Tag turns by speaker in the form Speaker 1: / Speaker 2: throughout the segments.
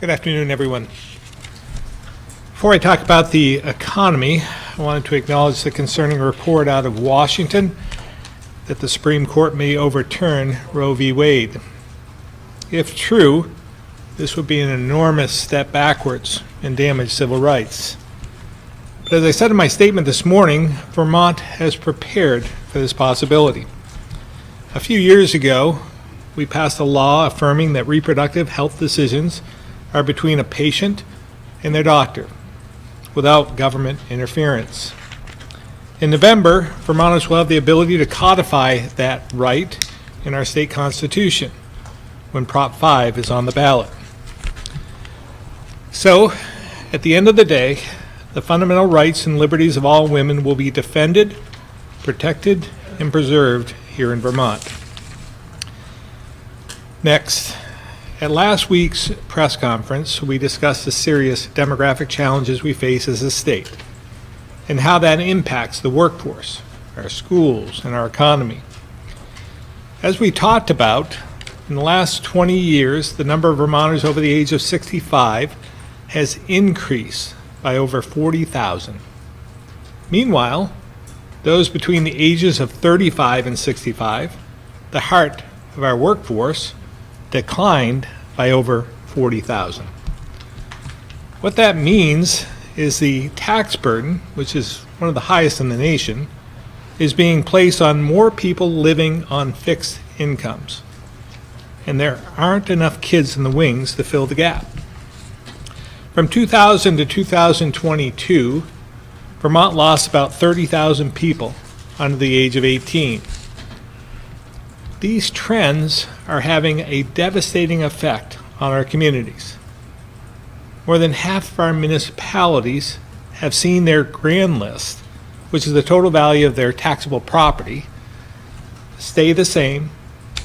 Speaker 1: Good afternoon, everyone. Before I talk about the economy, I wanted to acknowledge the concerning report out of Washington that the Supreme Court may overturn Roe v. Wade. If true, this would be an enormous step backwards and damage civil rights. But as I said in my statement this morning, Vermont has prepared for this possibility. A few years ago, we passed a law affirming that reproductive health decisions are between a patient and their doctor, without government interference. In November, Vermonters will have the ability to codify that right in our state constitution when Prop 5 is on the ballot. So, at the end of the day, the fundamental rights and liberties of all women will be defended, protected, and preserved here in Vermont. Next, at last week's press conference, we discussed the serious demographic challenges we face as a state and how that impacts the workforce, our schools, and our economy. As we talked about, in the last 20 years, the number of Vermonters over the age of 65 has increased by over 40,000. Meanwhile, those between the ages of 35 and 65, the heart of our workforce, declined by over 40,000. What that means is the tax burden, which is one of the highest in the nation, is being placed on more people living on fixed incomes. And there aren't enough kids in the wings to fill the gap. From 2000 to 2022, Vermont lost about 30,000 people under the age of 18. These trends are having a devastating effect on our communities. More than half of our municipalities have seen their grand list, which is the total value of their taxable property, stay the same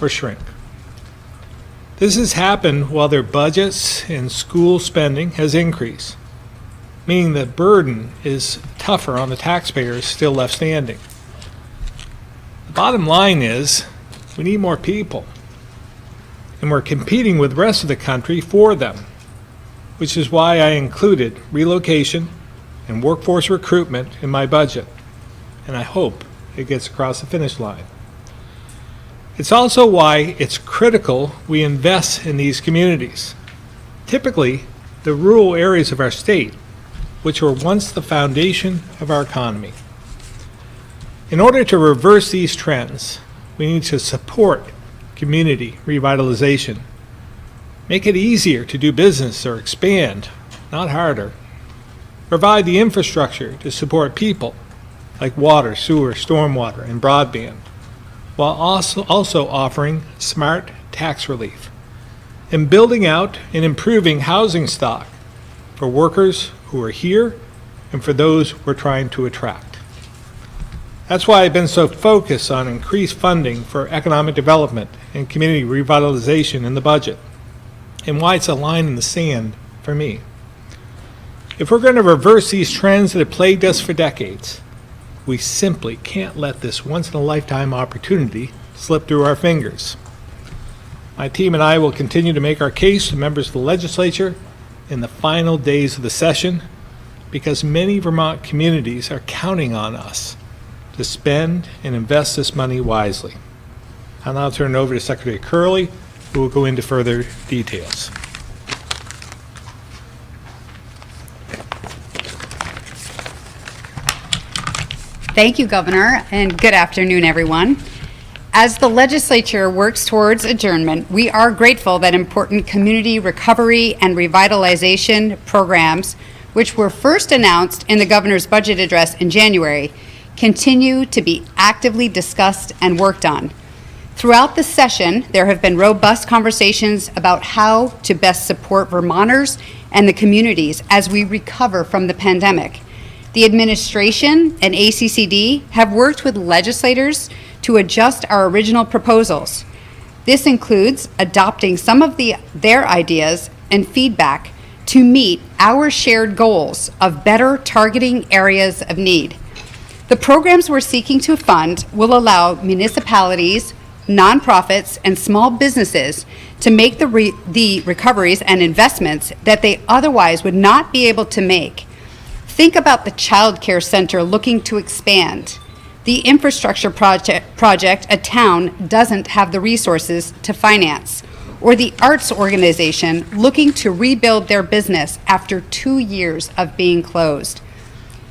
Speaker 1: or shrink. This has happened while their budgets and school spending has increased, meaning the burden is tougher on the taxpayers still left standing. The bottom line is, we need more people, and we're competing with the rest of the country for them, which is why I included relocation and workforce recruitment in my budget, and I hope it gets across the finish line. It's also why it's critical we invest in these communities, typically the rural areas of our state, which were once the foundation of our economy. In order to reverse these trends, we need to support community revitalization. Make it easier to do business or expand, not harder. Provide the infrastructure to support people, like water, sewer, stormwater, and broadband, while also offering smart tax relief and building out and improving housing stock for workers who are here and for those we're trying to attract. That's why I've been so focused on increased funding for economic development and community revitalization in the budget, and why it's a line in the sand for me. If we're going to reverse these trends that have plagued us for decades, we simply can't let this once-in-a-lifetime opportunity slip through our fingers. My team and I will continue to make our case to members of the legislature in the final days of the session, because many Vermont communities are counting on us to spend and invest this money wisely. I'll now turn it over to Secretary Curley, who will go into further details.
Speaker 2: Thank you, Governor, and good afternoon, everyone. As the legislature works towards adjournment, we are grateful that important community recovery and revitalization programs, which were first announced in the governor's budget address in January, continue to be actively discussed and worked on. Throughout the session, there have been robust conversations about how to best support Vermonters and the communities as we recover from the pandemic. The administration and ACCD have worked with legislators to adjust our original proposals. This includes adopting some of their ideas and feedback to meet our shared goals of better targeting areas of need. The programs we're seeking to fund will allow municipalities, nonprofits, and small businesses to make the recoveries and investments that they otherwise would not be able to make. Think about the child care center looking to expand, the infrastructure project a town doesn't have the resources to finance, or the arts organization looking to rebuild their business after 2 years of being closed.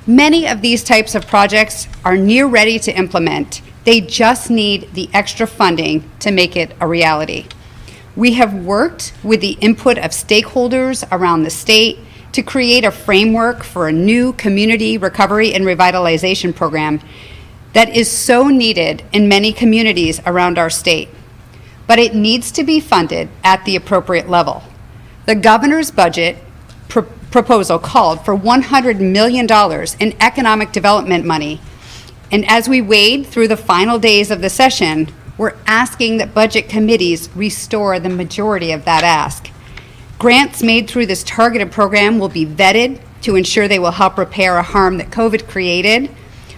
Speaker 2: Many of these types of projects are near ready to implement. They just need the extra funding to make it a reality. We have worked with the input of stakeholders around the state to create a framework for a new community recovery and revitalization program that is so needed in many communities around our state. But it needs to be funded at the appropriate level. The governor's budget proposal called for $100 million in economic development money. And as we wade through the final days of the session, we're asking that budget committees restore the majority of that ask. Grants made through this targeted program will be vetted to ensure they will help repair a harm that COVID created,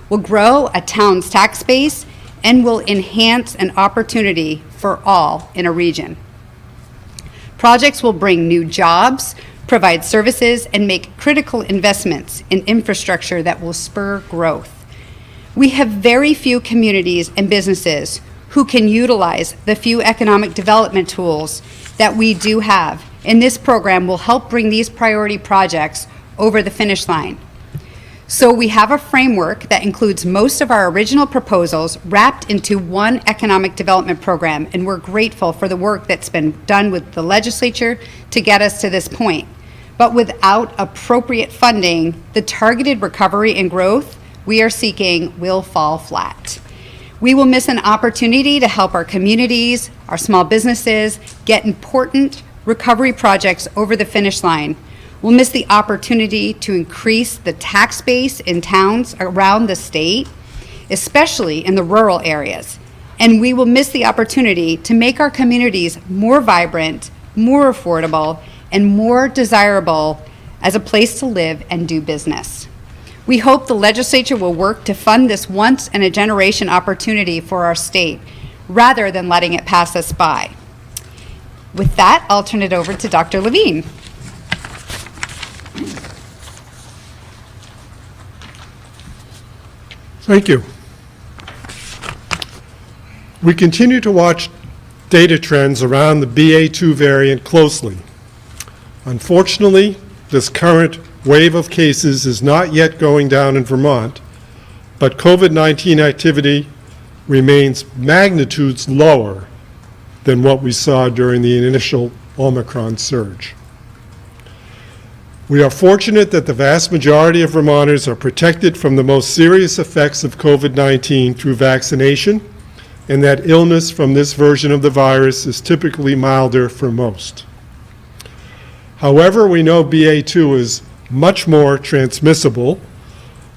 Speaker 2: will grow a town's tax base, and will enhance an opportunity for all in a region. Projects will bring new jobs, provide services, and make critical investments in infrastructure that will spur growth. We have very few communities and businesses who can utilize the few economic development tools that we do have, and this program will help bring these priority projects over the finish line. So we have a framework that includes most of our original proposals wrapped into one economic development program, and we're grateful for the work that's been done with the legislature to get us to this point. But without appropriate funding, the targeted recovery and growth we are seeking will fall flat. We will miss an opportunity to help our communities, our small businesses, get important recovery projects over the finish line. We'll miss the opportunity to increase the tax base in towns around the state, especially in the rural areas. And we will miss the opportunity to make our communities more vibrant, more affordable, and more desirable as a place to live and do business. We hope the legislature will work to fund this once-in-a-generation opportunity for our state, rather than letting it pass us by. With that, I'll turn it over to Dr. Levine.
Speaker 3: Thank you. We continue to watch data trends around the BA.2 variant closely. Unfortunately, this current wave of cases is not yet going down in Vermont, but COVID-19 activity remains magnitudes lower than what we saw during the initial Omicron surge. We are fortunate that the vast majority of Vermonters are protected from the most serious effects of COVID-19 through vaccination, and that illness from this version of the virus is typically milder for most. However, we know BA.2 is much more transmissible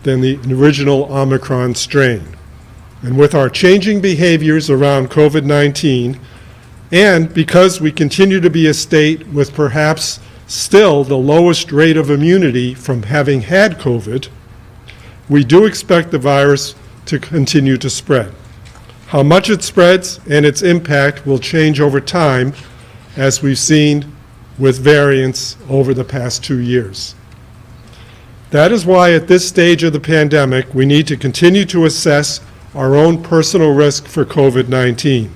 Speaker 3: than the original Omicron strain. And with our changing behaviors around COVID-19, and because we continue to be a state with perhaps still the lowest rate of immunity from having had COVID, we do expect the virus to continue to spread. How much it spreads and its impact will change over time, as we've seen with variants over the past 2 years. That is why at this stage of the pandemic, we need to continue to assess our own personal risk for COVID-19,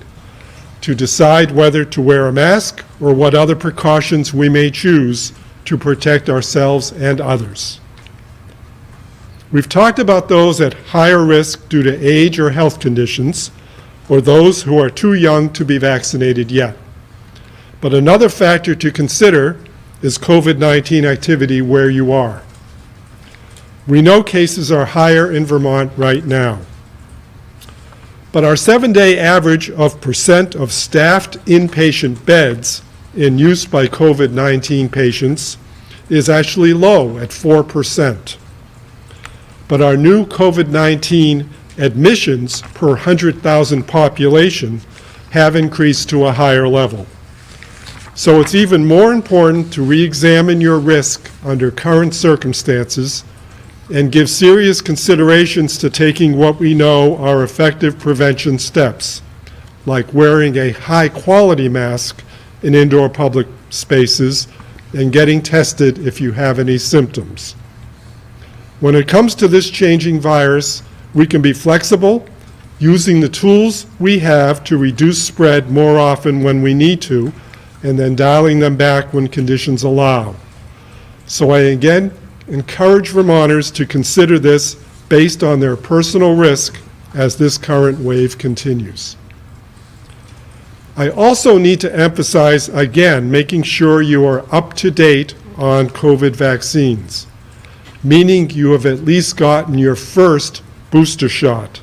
Speaker 3: to decide whether to wear a mask or what other precautions we may choose to protect ourselves and others. We've talked about those at higher risk due to age or health conditions, or those who are too young to be vaccinated yet. But another factor to consider is COVID-19 activity where you are. We know cases are higher in Vermont right now. But our 7-day average of percent of staffed inpatient beds in use by COVID-19 patients is actually low at 4%. But our new COVID-19 admissions per 100,000 population have increased to a higher level. So it's even more important to re-examine your risk under current circumstances and give serious considerations to taking what we know are effective prevention steps, like wearing a high-quality mask in indoor public spaces and getting tested if you have any symptoms. When it comes to this changing virus, we can be flexible, using the tools we have to reduce spread more often when we need to, and then dialing them back when conditions allow. So I again encourage Vermonters to consider this based on their personal risk as this current wave continues. I also need to emphasize again making sure you are up to date on COVID vaccines, meaning you have at least gotten your first booster shot,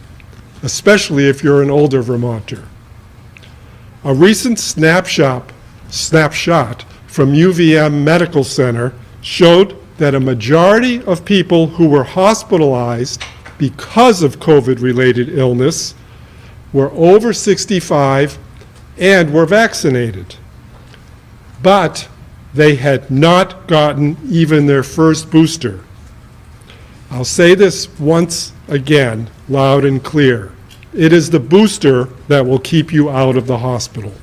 Speaker 3: especially if you're an older Vermonter. A recent snapshot from UVM Medical Center showed that a majority of people who were hospitalized because of COVID-related illness were over 65 and were vaccinated. But they had not gotten even their first booster. I'll say this once again, loud and clear. It is the booster that will keep you out of the hospital.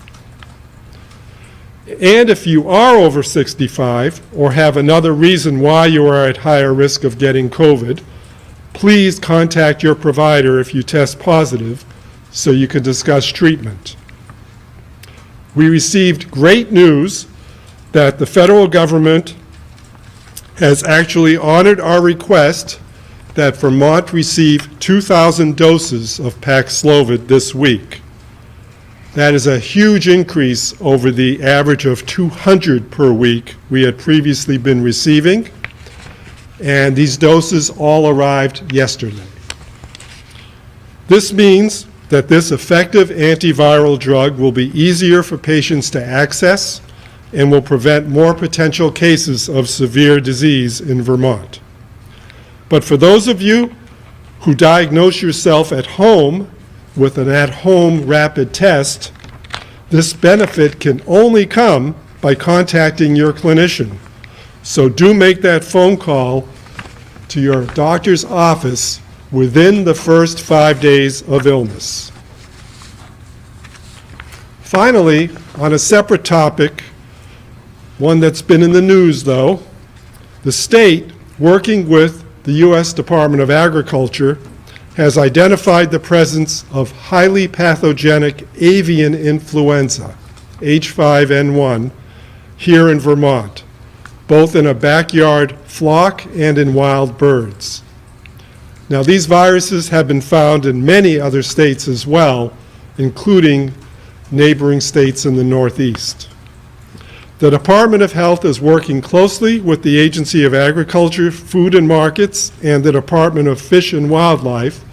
Speaker 3: And if you are over 65 or have another reason why you are at higher risk of getting COVID, please contact your provider if you test positive so you can discuss treatment. We received great news that the federal government has actually honored our request that Vermont receive 2,000 doses of Paxlovid this week. That is a huge increase over the average of 200 per week we had previously been receiving, and these doses all arrived yesterday. This means that this effective antiviral drug will be easier for patients to access and will prevent more potential cases of severe disease in Vermont. But for those of you who diagnose yourself at home with an at-home rapid test, this benefit can only come by contacting your clinician. So do make that phone call to your doctor's office within the first 5 days of illness. Finally, on a separate topic, one that's been in the news though, the state, working with the U.S. Department of Agriculture, has identified the presence of highly pathogenic avian influenza, H5N1, here in Vermont, both in a backyard flock and in wild birds. Now, these viruses have been found in many other states as well, including neighboring states in the Northeast. The Department of Health is working closely with the Agency of Agriculture, Food and Markets, and the Department of Fish and Wildlife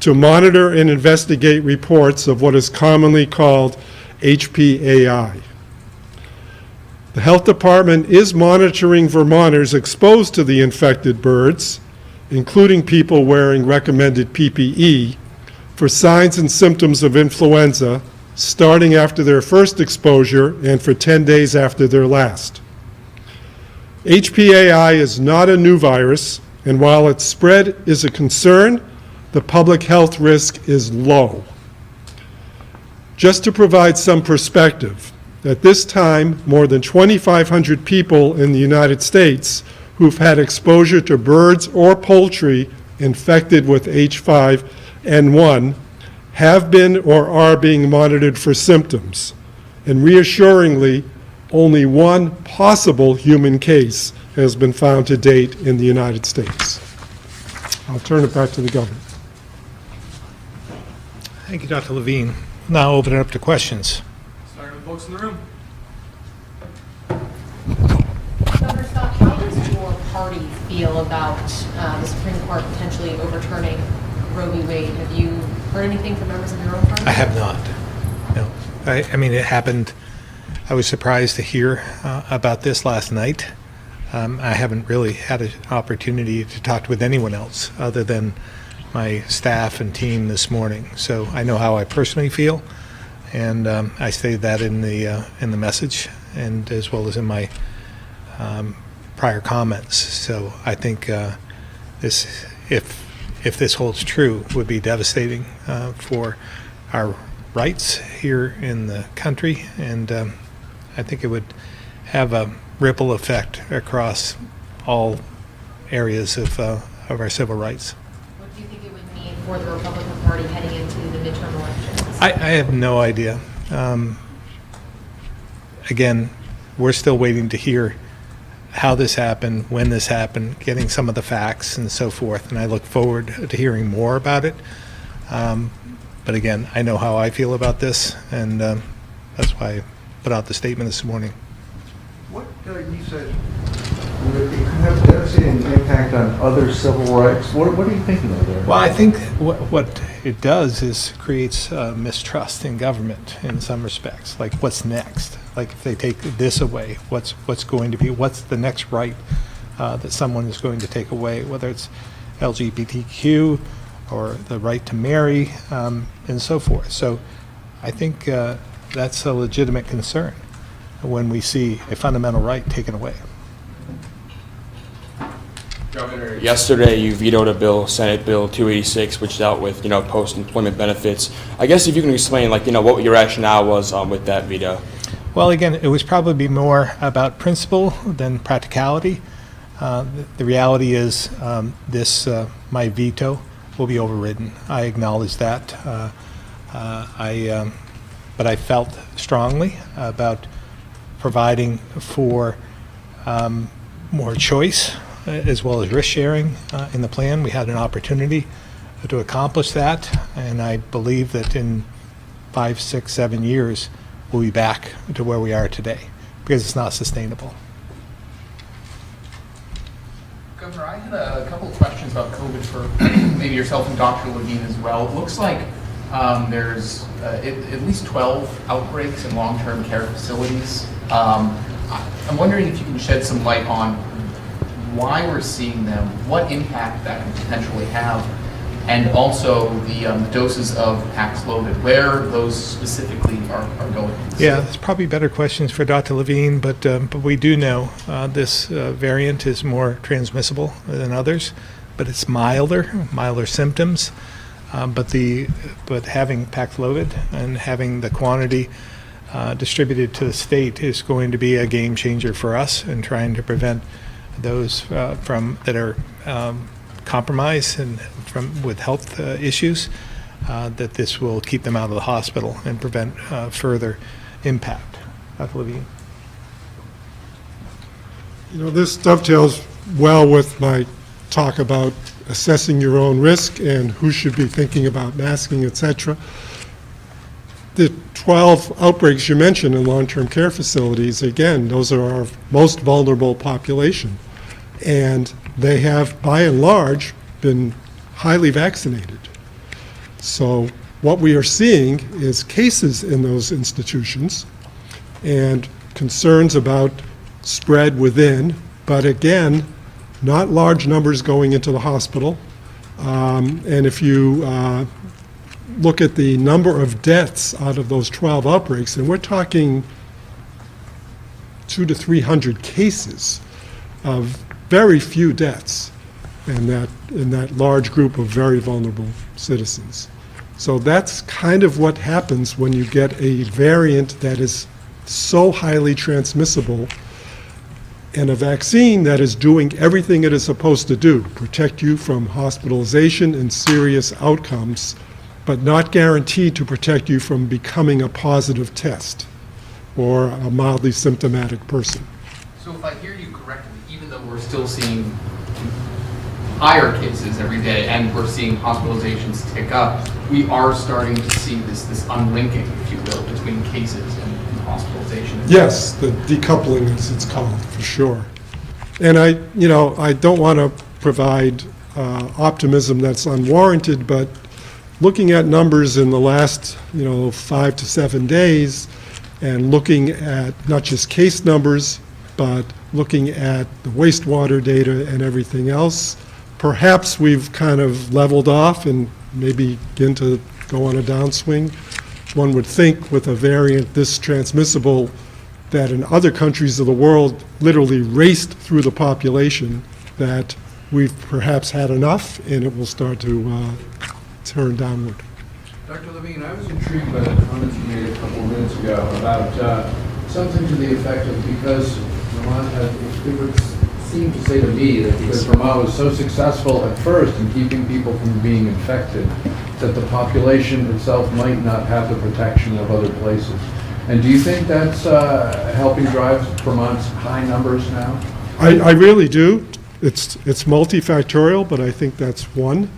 Speaker 3: to monitor and investigate reports of what is commonly called HPAI. The Health Department is monitoring Vermonters exposed to the infected birds, including people wearing recommended PPE, for signs and symptoms of influenza starting after their first exposure and for 10 days after their last. HPAI is not a new virus, and while its spread is a concern, the public health risk is low. Just to provide some perspective, at this time, more than 2,500 people in the United States who've had exposure to birds or poultry infected with H5N1 have been or are being monitored for symptoms. And reassuringly, only one possible human case has been found to date in the United States. I'll turn it back to the governor.
Speaker 1: Thank you, Dr. Levine. Now open it up to questions.
Speaker 4: Starting with folks in the room.
Speaker 5: Governor Scott, how does your party feel about the Supreme Court potentially overturning Roe v. Wade? Have you heard anything from members of your own party?
Speaker 1: I have not. No. I mean, it happened. I was surprised to hear about this last night. I haven't really had an opportunity to talk with anyone else other than my staff and team this morning. So I know how I personally feel, and I stated that in the message, and as well as in my prior comments. So I think this, if this holds true, would be devastating for our rights here in the country, and I think it would have a ripple effect across all areas of our civil rights.
Speaker 5: What do you think it would mean for the Republican Party heading into the midterm elections?
Speaker 1: I have no idea. Again, we're still waiting to hear how this happened, when this happened, getting some of the facts and so forth, and I look forward to hearing more about it. But again, I know how I feel about this, and that's why I put out the statement this morning.
Speaker 6: What you said, it could have a devastating impact on other civil rights. What are you thinking of there?
Speaker 1: Well, I think what it does is creates mistrust in government in some respects. Like, what's next? Like, if they take this away, what's going to be? What's the next right that someone is going to take away? Whether it's LGBTQ or the right to marry and so forth. So, I think that's a legitimate concern when we see a fundamental right taken away.
Speaker 7: Governor, yesterday you vetoed a bill, Senate Bill 286, which dealt with, post-employment benefits. I guess if you can explain, what your rationale was with that veto.
Speaker 1: Well, again, it was probably more about principle than practicality. The reality is my veto will be overridden. I acknowledge that. But I felt strongly about providing for more choice as well as risk sharing in the plan. We had an opportunity to accomplish that, and I believe that in 5, 6, 7 years, we'll be back to where we are today, because it's not sustainable.
Speaker 4: Governor, I had a couple of questions about COVID for maybe yourself and Dr. Levine as well. It looks like there's at least 12 outbreaks in long-term care facilities. I'm wondering if you can shed some light on why we're seeing them, what impact that can potentially have, and also the doses of Paxlovid, where those specifically are going.
Speaker 1: Yeah, there's probably better questions for Dr. Levine, but we do know this variant is more transmissible than others, but it's milder symptoms. But having Paxlovid and having the quantity distributed to the state is going to be a game changer for us in trying to prevent those that are compromised and with health issues, that this will keep them out of the hospital and prevent further impact. Dr. Levine.
Speaker 3: This dovetails well with my talk about assessing your own risk and who should be thinking about masking, etc. The 12 outbreaks you mentioned in long-term care facilities, again, those are our most vulnerable population. And they have, by and large, been highly vaccinated. So what we are seeing is cases in those institutions and concerns about spread within, but again, not large numbers going into the hospital. And if you look at the number of deaths out of those 12 outbreaks, and we're talking 200 to 300 cases of very few deaths in that large group of very vulnerable citizens. So that's kind of what happens when you get a variant that is so highly transmissible, and a vaccine that is doing everything it is supposed to do, protect you from hospitalization and serious outcomes, but not guaranteed to protect you from becoming a positive test or a mildly symptomatic person.
Speaker 4: So if I hear you correctly, even though we're still seeing higher cases every day and we're seeing hospitalizations tick up, we are starting to see this unlinking, if you will, between cases and hospitalization.
Speaker 3: Yes, the decoupling, as it's called, for sure. And I don't want to provide optimism that's unwarranted, but looking at numbers in the last, 5 to 7 days, and looking at not just case numbers, but looking at the wastewater data and everything else, perhaps we've kind of leveled off and maybe begin to go on a downswing. One would think with a variant this transmissible that in other countries of the world literally raced through the population, that we've perhaps had enough and it will start to turn downward.
Speaker 6: Dr. Levine, I was intrigued by the comments you made a couple of minutes ago about
Speaker 8: something to the effect of because Vermont had, it would seem to say to me that because Vermont was so successful at first in keeping people from being infected, that the population itself might not have the protection of other places. And do you think that's helping drive Vermont's high numbers now?
Speaker 3: I really do. It's multifactorial, but I think that's one.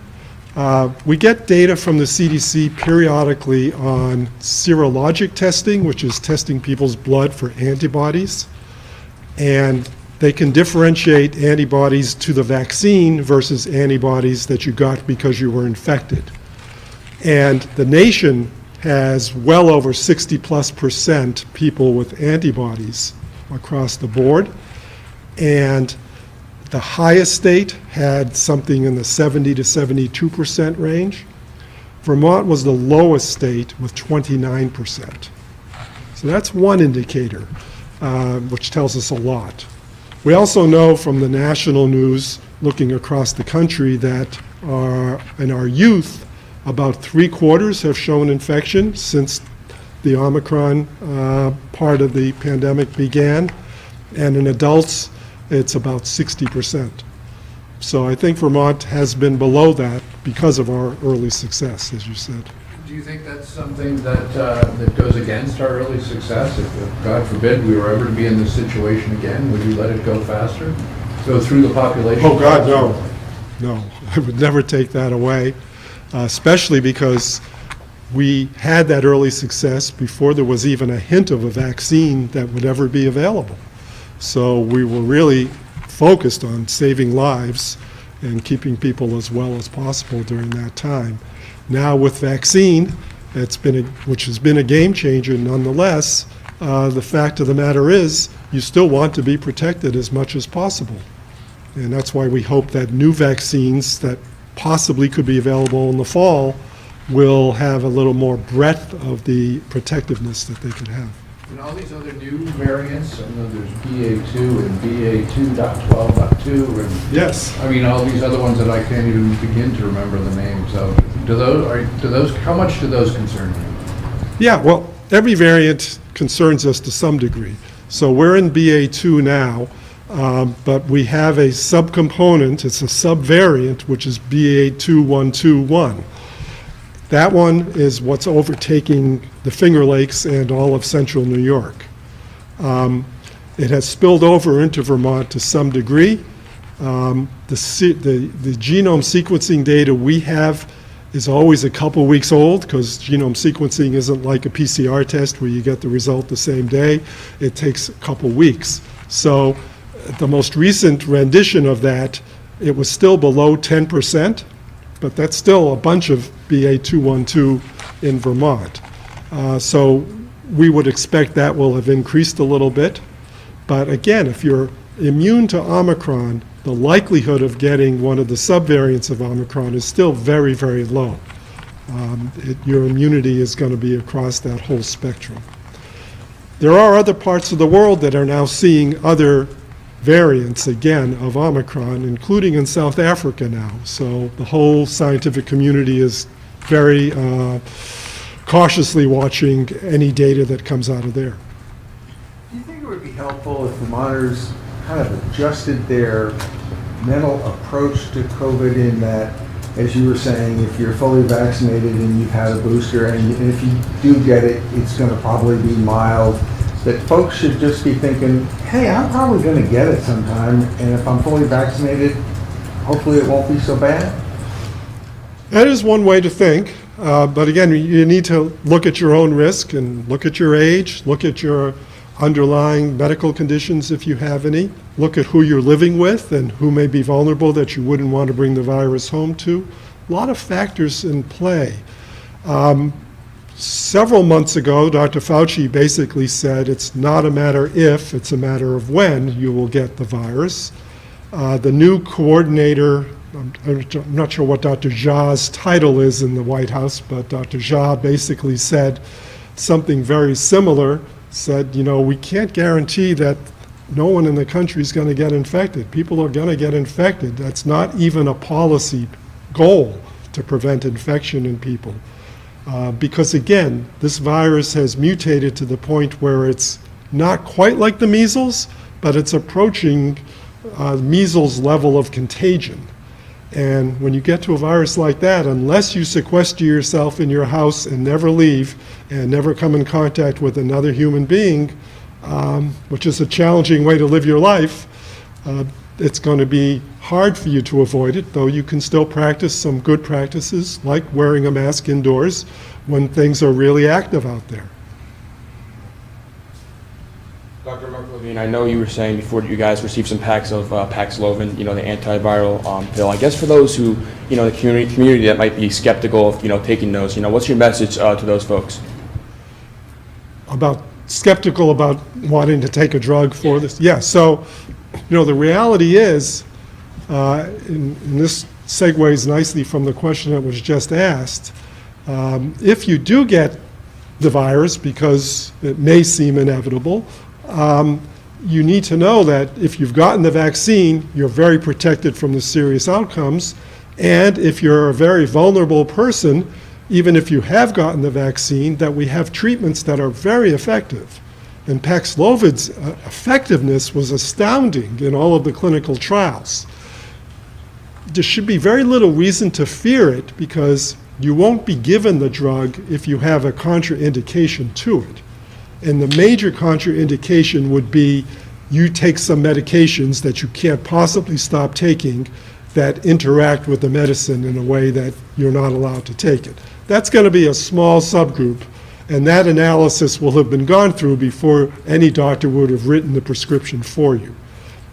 Speaker 3: We get data from the CDC periodically on serologic testing, which is testing people's blood for antibodies. And they can differentiate antibodies to the vaccine versus antibodies that you got because you were infected. And the nation has well over 60+% people with antibodies across the board. And the highest state had something in the 70 to 72% range. Vermont was the lowest state with 29%. So that's one indicator, which tells us a lot. We also know from the national news, looking across the country, that in our youth, about 3/4 have shown infection since the Omicron part of the pandemic began, and in adults, it's about 60%. So I think Vermont has been below that because of our early success, as you said.
Speaker 8: Do you think that's something that that goes against our early success? If, God forbid, we were ever to be in this situation again, would you let it go faster? Go through the population?
Speaker 3: Oh, God, no. No, I would never take that away, especially because we had that early success before there was even a hint of a vaccine that would ever be available. So we were really focused on saving lives and keeping people as well as possible during that time. Now with vaccine, which has been a game changer nonetheless, the fact of the matter is you still want to be protected as much as possible. And that's why we hope that new vaccines that possibly could be available in the fall will have a little more breadth of the protectiveness that they could have.
Speaker 8: And all these other new variants, I know there's BA2 and BA2.12.2, and
Speaker 3: Yes.
Speaker 8: I mean, all these other ones that I can't even begin to remember the names of. How much do those concern you?
Speaker 3: Yeah, well, every variant concerns us to some degree. So we're in BA2 now, but we have a subcomponent, it's a subvariant, which is BA2.1.2.1. That one is what's overtaking the Finger Lakes and all of central New York. It has spilled over into Vermont to some degree. The genome sequencing data we have is always a couple weeks old because genome sequencing isn't like a PCR test where you get the result the same day. It takes a couple weeks. So the most recent rendition of that, it was still below 10%, but that's still a bunch of BA2.1.2 in Vermont. So we would expect that will have increased a little bit. But again, if you're immune to Omicron, the likelihood of getting one of the subvariants of Omicron is still very, very low. Your immunity is going to be across that whole spectrum. There are other parts of the world that are now seeing other variants again of Omicron, including in South Africa now. So the whole scientific community is very cautiously watching any data that comes out of there.
Speaker 6: Do you think it would be helpful if Vermonters kind of adjusted their mental approach to COVID in that, as you were saying, if you're fully vaccinated and you've had a booster, and if you do get it, it's going to probably be mild, that folks should just be thinking, hey, I'm probably going to get it sometime, and if I'm fully vaccinated, hopefully it won't be so bad?
Speaker 3: That is one way to think, but again, you need to look at your own risk and look at your age, look at your underlying medical conditions if you have any, look at who you're living with and who may be vulnerable that you wouldn't want to bring the virus home to. A lot of factors in play. Several months ago, Dr. Fauci basically said it's not a matter if, it's a matter of when you will get the virus. The new coordinator, I'm not sure what Dr. Zha's title is in the White House, but Dr. Zha basically said something very similar, said, you know, we can't guarantee that no one in the country is going to get infected. People are going to get infected. That's not even a policy goal to prevent infection in people. Because again, this virus has mutated to the point where it's not quite like the measles, but it's approaching measles level of contagion. And when you get to a virus like that, unless you sequester yourself in your house and never leave and never come in contact with another human being, which is a challenging way to live your life, it's going to be hard for you to avoid it, though you can still practice some good practices like wearing a mask indoors when things are really active out there.
Speaker 7: Dr. Levine, I know you were saying before that you guys received some packs of Paxlovid, the antiviral pill. I guess for those who, the community that might be skeptical of, taking those, what's your message to those folks?
Speaker 3: About skeptical about wanting to take a drug for this? Yeah, so, the reality is, and this segues nicely from the question that was just asked, if you do get the virus, because it may seem inevitable, you need to know that if you've gotten the vaccine, you're very protected from the serious outcomes. And if you're a very vulnerable person, even if you have gotten the vaccine, that we have treatments that are very effective. And Paxlovid's effectiveness was astounding in all of the clinical trials. There should be very little reason to fear it because you won't be given the drug if you have a contraindication to it. And the major contraindication would be you take some medications that you can't possibly stop taking that interact with the medicine in a way that you're not allowed to take it. That's going to be a small subgroup, and that analysis will have been gone through before any doctor would have written the prescription for you.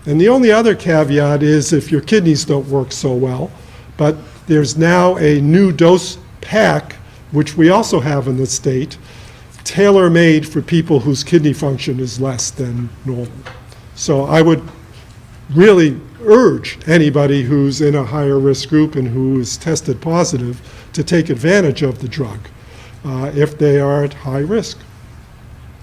Speaker 3: And the only other caveat is if your kidneys don't work so well, but there's now a new dose pack, which we also have in the state, tailor-made for people whose kidney function is less than normal. So I would really urge anybody who's in a higher risk group and who is tested positive to take advantage of the drug if they are at high risk.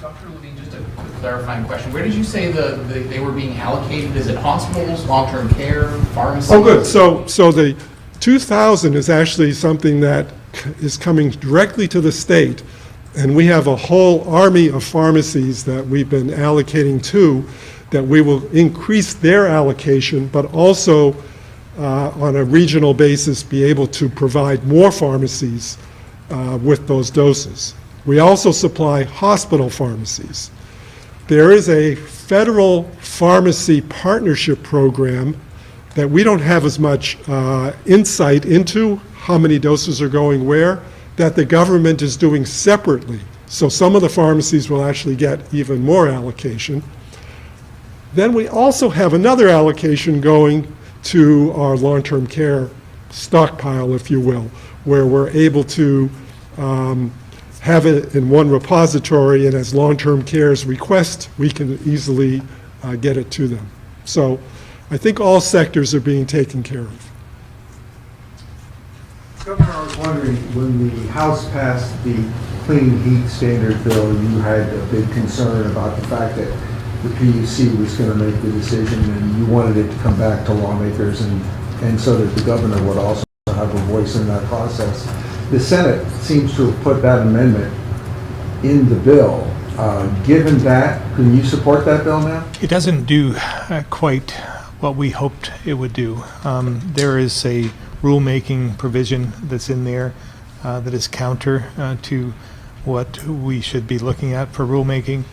Speaker 4: Dr. Levine, just a quick clarifying question. Where did you say they were being allocated? Is it hospitals, long-term care, pharmacies?
Speaker 3: Oh, good. So the 2,000 is actually something that is coming directly to the state. And we have a whole army of pharmacies that we've been allocating to that we will increase their allocation, but also on a regional basis be able to provide more pharmacies with those doses. We also supply hospital pharmacies. There is a federal pharmacy partnership program that we don't have as much insight into how many doses are going where, that the government is doing separately. So some of the pharmacies will actually get even more allocation. Then we also have another allocation going to our long-term care stockpile, if you will, where we're able to have it in one repository, and as long-term care's request, we can easily get it to them. So I think all sectors are being taken care of.
Speaker 6: Governor, I was wondering, when the House passed the clean heat standard bill, you had a big concern about the fact that the PUC was going to make the decision and you wanted it to come back to lawmakers and so that the governor would also have a voice in that process. The Senate seems to have put that amendment in the bill. Given that, can you support that bill now?
Speaker 1: It doesn't do quite what we hoped it would do. There is a rulemaking provision that's in there that is counter to what we should be looking at for rulemaking.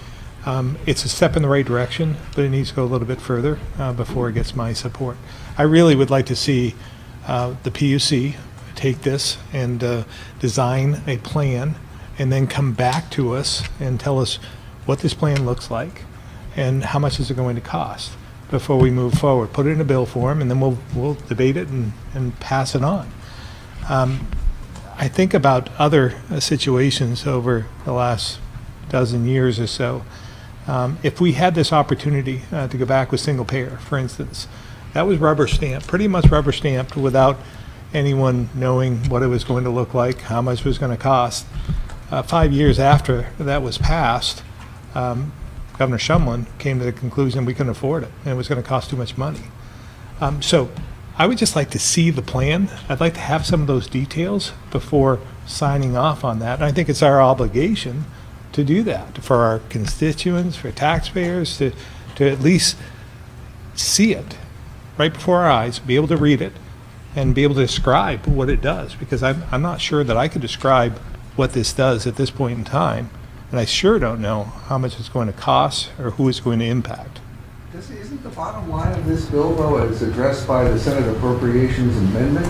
Speaker 1: It's a step in the right direction, but it needs to go a little bit further before it gets my support. I really would like to see the PUC take this and design a plan and then come back to us and tell us what this plan looks like and how much is it going to cost before we move forward. Put it in a bill form, and then we'll debate it and pass it on. I think about other situations over the last dozen years or so. If we had this opportunity to go back with single payer, for instance, that was rubber stamped, pretty much rubber stamped without anyone knowing what it was going to look like, how much it was going to cost. 5 years after that was passed, Governor Shumlin came to the conclusion we couldn't afford it and it was going to cost too much money. So I would just like to see the plan. I'd like to have some of those details before signing off on that. And I think it's our obligation to do that for our constituents, for taxpayers, to at least see it right before our eyes, be able to read it, and be able to describe what it does, because I'm not sure that I could describe what this does at this point in time, and I sure don't know how much it's going to cost or who it's going to impact.
Speaker 6: Isn't the bottom line of this bill, though, as addressed by the Senate Appropriations Amendment,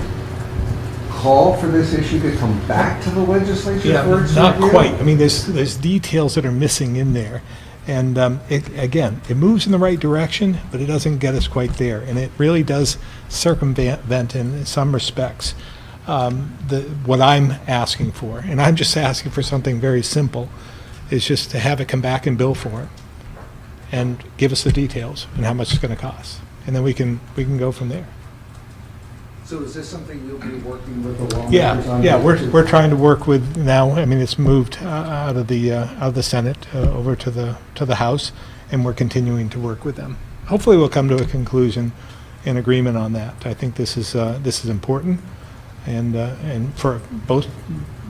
Speaker 6: call for this issue to come back to the legislature for its
Speaker 1: Not
Speaker 6: review?
Speaker 1: quite. I mean, there's details that are missing in there. And it moves in the right direction, but it doesn't get us quite there. And it really does circumvent in some respects what I'm asking for. And I'm just asking for something very simple, is just to have it come back and bill for it and give us the details and how much it's going to cost. And then we can go from there.
Speaker 6: So is this something you'll be working with the lawmakers
Speaker 1: Yeah,
Speaker 6: on?
Speaker 1: yeah, we're trying to work with now. I mean, it's moved out of the Senate over to the House, and we're continuing to work with them. Hopefully, we'll come to a conclusion and agreement on that. I think this is important, and for both.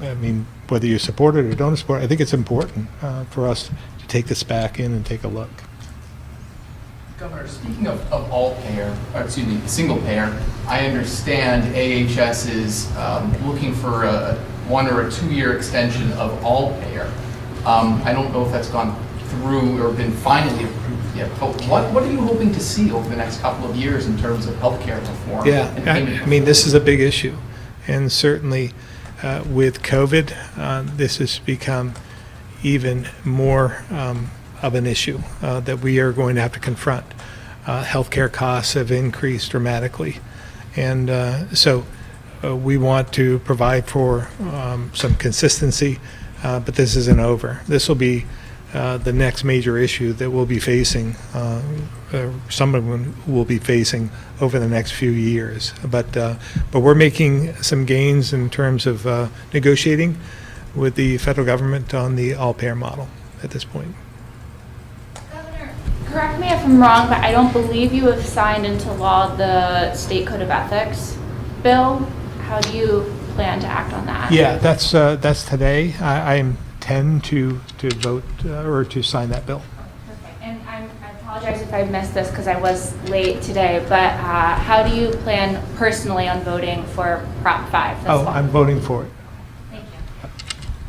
Speaker 1: I mean, whether you support it or don't support it, I think it's important for us to take this back in and take a look.
Speaker 4: Governor, speaking of all payer, or excuse me, single payer, I understand AHS is looking for a 1 or a 2 year extension of all payer. I don't know if that's gone through or been finally approved yet, but what are you hoping to see over the next couple of years in terms of healthcare reform?
Speaker 1: Yeah,
Speaker 4: and payment
Speaker 1: I mean, this is a big issue, and certainly with COVID, this has become even more of an issue that we are going to have to confront. Healthcare costs have increased dramatically, and so we want to provide for some consistency, but this isn't over. This will be the next major issue that we'll be facing, someone will be facing over the next few years. But we're making some gains in terms of negotiating with the federal government on the all-payer model at this point.
Speaker 9: Governor, correct me if I'm wrong, but I don't believe you have signed into law the State Code of Ethics bill. How do you plan to act on that?
Speaker 1: Yeah, that's today. I intend to vote or to sign that bill.
Speaker 9: Perfect. And I apologize if I missed this because I was late today, but how do you plan personally on voting for Prop 5 this
Speaker 1: Oh,
Speaker 9: fall?
Speaker 1: I'm voting for it.
Speaker 9: Thank you.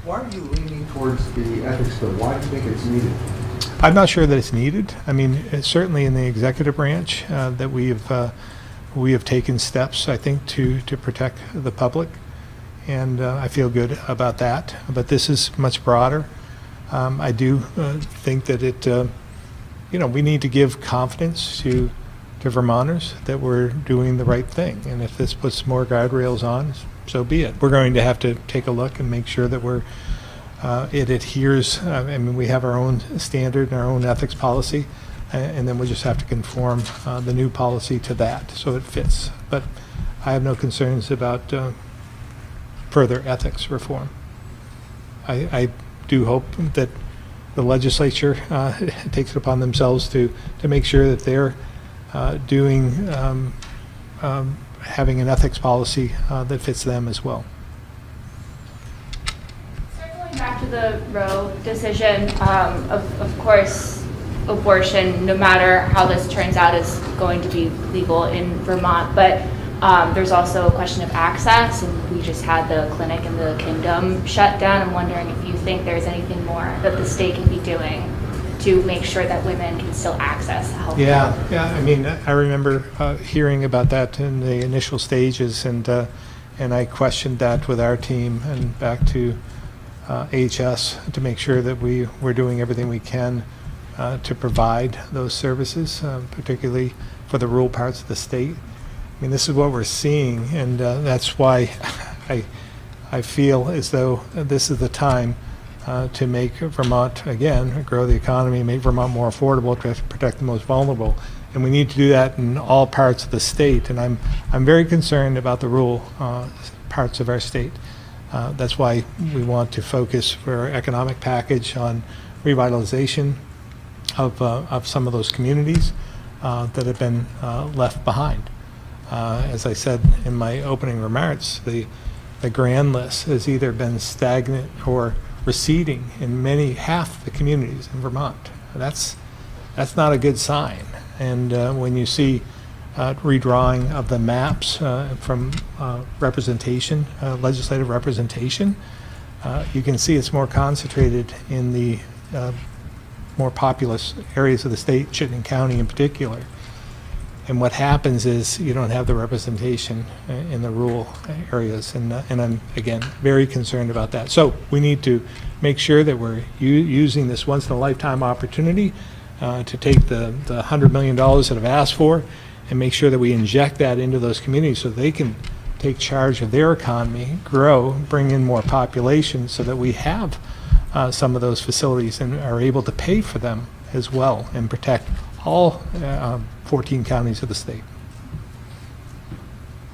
Speaker 6: Why are you leaning towards the ethics bill? Why do you think it's needed?
Speaker 1: I'm not sure that it's needed. I mean, it's certainly in the executive branch that we have taken steps, I think, to protect the public, and I feel good about that. But this is much broader. I do think that we need to give confidence to Vermonters that we're doing the right thing, and if this puts more guardrails on, so be it. We're going to have to take a look and make sure that it adheres. I mean, we have our own standard and our own ethics policy, and then we'll just have to conform the new policy to that so it fits. But I have no concerns about further ethics reform. I do hope that the legislature takes it upon themselves to make sure that they're having an ethics policy that fits them as well.
Speaker 9: Circling back to the Roe decision, of course, abortion, no matter how this turns out, is going to be legal in Vermont, but there's also a question of access, and we just had the clinic in the Kingdom shut down. I'm wondering if you think there's anything more that the state can be doing to make sure that women can still access health care.
Speaker 1: Yeah. I mean, I remember hearing about that in the initial stages, and I questioned that with our team and back to AHS to make sure that we're doing everything we can to provide those services, particularly for the rural parts of the state. I mean, this is what we're seeing, and that's why I feel as though this is the time to make Vermont, again, grow the economy, make Vermont more affordable, to protect the most vulnerable. And we need to do that in all parts of the state. And I'm very concerned about the rural parts of our state. That's why we want to focus for our economic package on revitalization of some of those communities that have been left behind. As I said in my opening remarks, the grand list has either been stagnant or receding in half the communities in Vermont. That's not a good sign. And when you see redrawing of the maps from representation, legislative representation, you can see it's more concentrated in the more populous areas of the state, Chittenden County in particular. And what happens is you don't have the representation in the rural areas, and I'm, again, very concerned about that. So we need to make sure that we're using this once-in-a-lifetime opportunity to take the $100 million that I've asked for and make sure that we inject that into those communities so they can take charge of their economy, grow, bring in more population so that we have some of those facilities and are able to pay for them as well and protect all 14 counties of the state.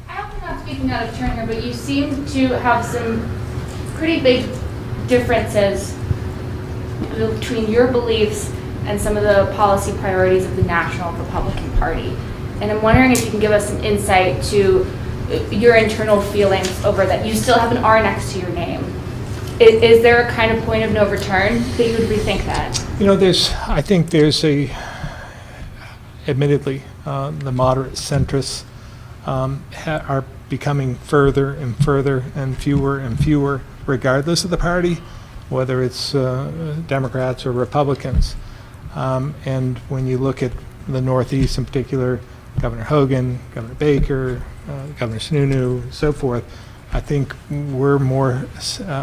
Speaker 9: I hope I'm not speaking out of turn here, but you seem to have some pretty big differences between your beliefs and some of the policy priorities of the National Republican Party. And I'm wondering if you can give us some insight to your internal feelings over that. You still have an R next to your name. Is there a kind of point of no return that you would rethink that?
Speaker 1: You know, I think there's admittedly, the moderate centrists are becoming further and further and fewer, regardless of the party, whether it's Democrats or Republicans. And when you look at the Northeast in particular, Governor Hogan, Governor Baker, Governor Sununu, so forth, I think we're more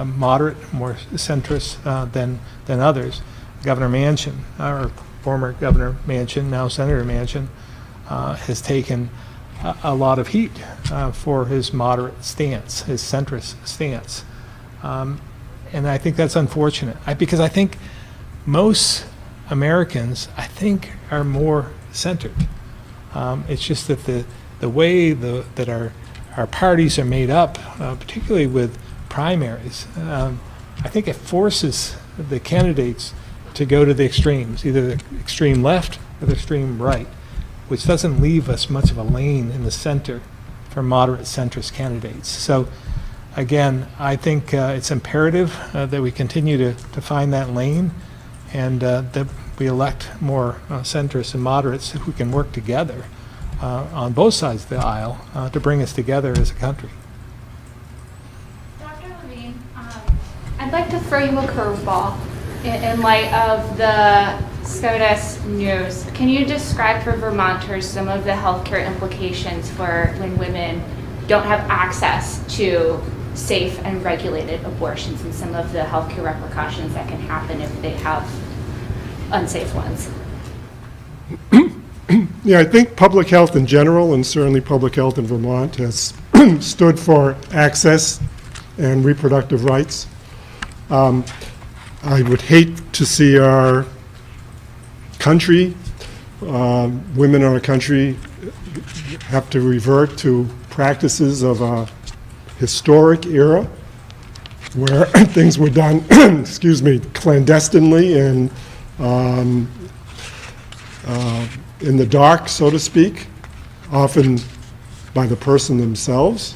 Speaker 1: moderate, more centrist than others. Governor Manchin, or former Governor Manchin, now Senator Manchin, has taken a lot of heat for his moderate stance, his centrist stance. And I think that's unfortunate because I think most Americans, are more centered. It's just that the way that our parties are made up, particularly with primaries, I think it forces the candidates to go to the extremes, either the extreme left or the extreme right, which doesn't leave us much of a lane in the center for moderate centrist candidates. So again, I think it's imperative that we continue to find that lane and that we elect more centrists and moderates who can work together on both sides of the aisle to bring us together as a country.
Speaker 9: Dr. Levine, I'd like to throw you a curveball in light of the SCOTUS news. Can you describe for Vermonters some of the healthcare implications for when women don't have access to safe and regulated abortions and some of the healthcare repercussions that can happen if they have unsafe ones?
Speaker 3: Yeah, I think public health in general, and certainly public health in Vermont, has stood for access and reproductive rights. I would hate to see our country, women in our country, have to revert to practices of a historic era where things were done, clandestinely and in the dark, so to speak, often by the person themselves.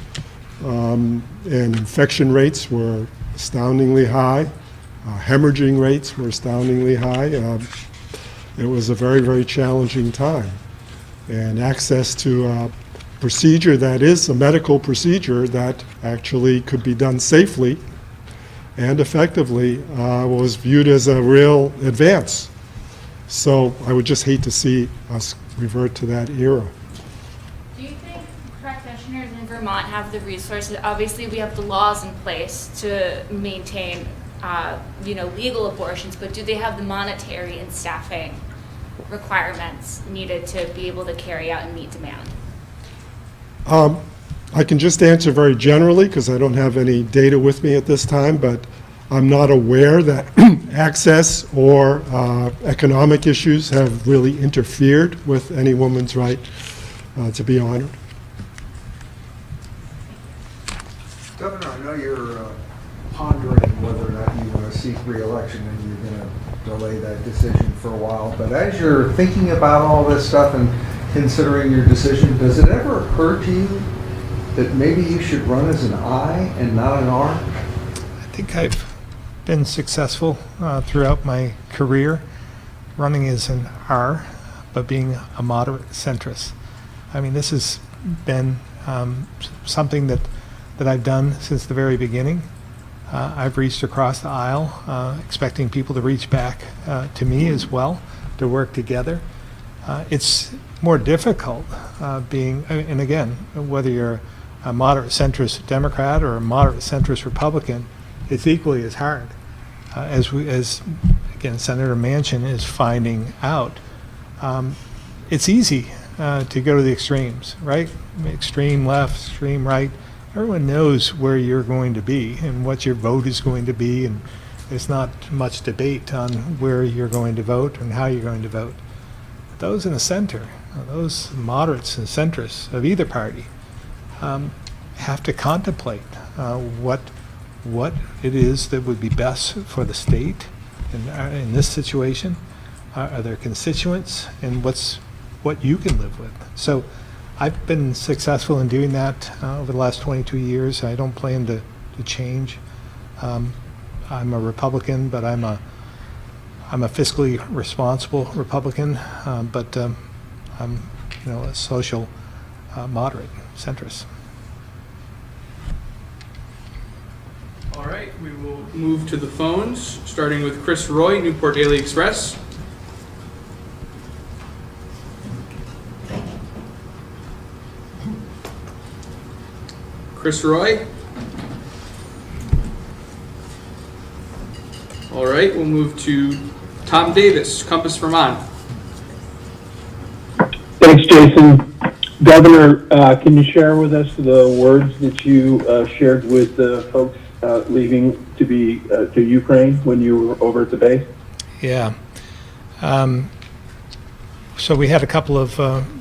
Speaker 3: And infection rates were astoundingly high. Hemorrhaging rates were astoundingly high. It was a very, very challenging time. And access to a procedure that is a medical procedure that actually could be done safely and effectively was viewed as a real advance. So I would just hate to see us revert to that era.
Speaker 9: Do you think practitioners in Vermont have the resources? Obviously, we have the laws in place to maintain legal abortions, but do they have the monetary and staffing requirements needed to be able to carry out and meet demand?
Speaker 3: I can just answer very generally because I don't have any data with me at this time, but I'm not aware that access or economic issues have really interfered with any woman's right to be honored.
Speaker 6: Governor, I know you're pondering whether or not you want to seek re-election, and you're going to delay that decision for a while. But as you're thinking about all this stuff and considering your decision, does it ever occur to you that maybe you should run as an I and not an R?
Speaker 1: I think I've been successful throughout my career, running as an R, but being a moderate centrist. I mean, this has been something that I've done since the very beginning. I've reached across the aisle, expecting people to reach back to me as well, to work together. It's more difficult being, and again, whether you're a moderate centrist Democrat or a moderate centrist Republican, it's equally as hard. As again, Senator Manchin is finding out. It's easy to go to the extremes, right? Extreme left, extreme right. Everyone knows where you're going to be and what your vote is going to be, and there's not much debate on where you're going to vote and how you're going to vote. Those in the center, those moderates and centrists of either party, have to contemplate what it is that would be best for the state in this situation. Are there constituents, and what you can live with? So I've been successful in doing that over the last 22 years. I don't plan to change. I'm a Republican, but I'm a fiscally responsible Republican, but I'm a social moderate centrist.
Speaker 10: All right, we will move to the phones, starting with Chris Roy, Newport Daily Express. Chris Roy. All right, we'll move to Tom Davis, Compass, Vermont.
Speaker 11: Thanks, Jason. Governor, can you share with us the words that you shared with the folks leaving to Ukraine when you were over at the base?
Speaker 1: Yeah. So we had a couple of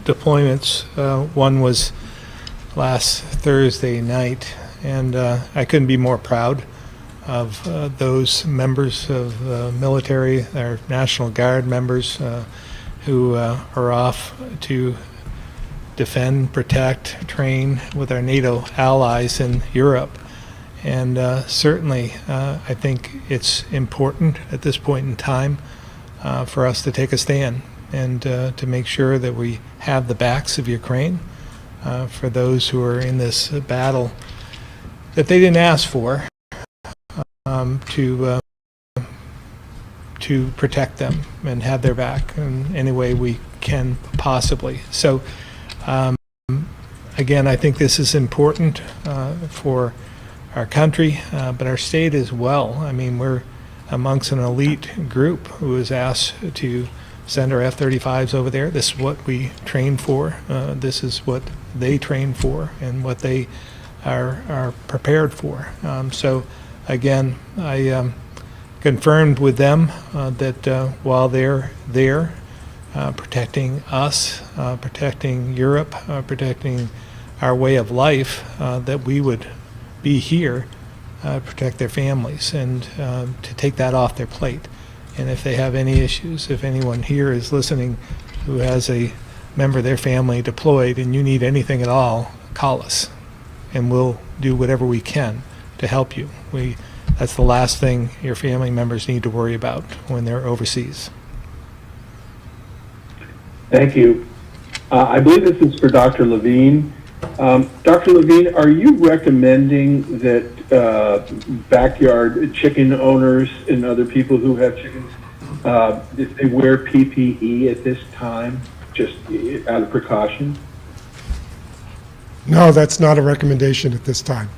Speaker 1: deployments. One was last Thursday night, and I couldn't be more proud of those members of the military, our National Guard members who are off to defend, protect, train with our NATO allies in Europe. And certainly, I think it's important at this point in time for us to take a stand and to make sure that we have the backs of Ukraine for those who are in this battle that they didn't ask for, to protect them and have their back in any way we can possibly. So again, I think this is important for our country, but our state as well. I mean, we're amongst an elite group who is asked to send our F-35s over there. This is what we train for. This is what they train for and what they are prepared for. So again, I confirmed with them that while they're there protecting us, protecting Europe, protecting our way of life, that we would be here, protect their families, and to take that off their plate. And if they have any issues, if anyone here is listening who has a member of their family deployed and you need anything at all, call us, and we'll do whatever we can to help you. That's the last thing your family members need to worry about when they're overseas.
Speaker 11: Thank you. I believe this is for Dr. Levine. Dr. Levine, are you recommending that backyard chicken owners and other people who have chickens, if they wear PPE at this time, just out of precaution?
Speaker 3: No, that's not a recommendation at this time.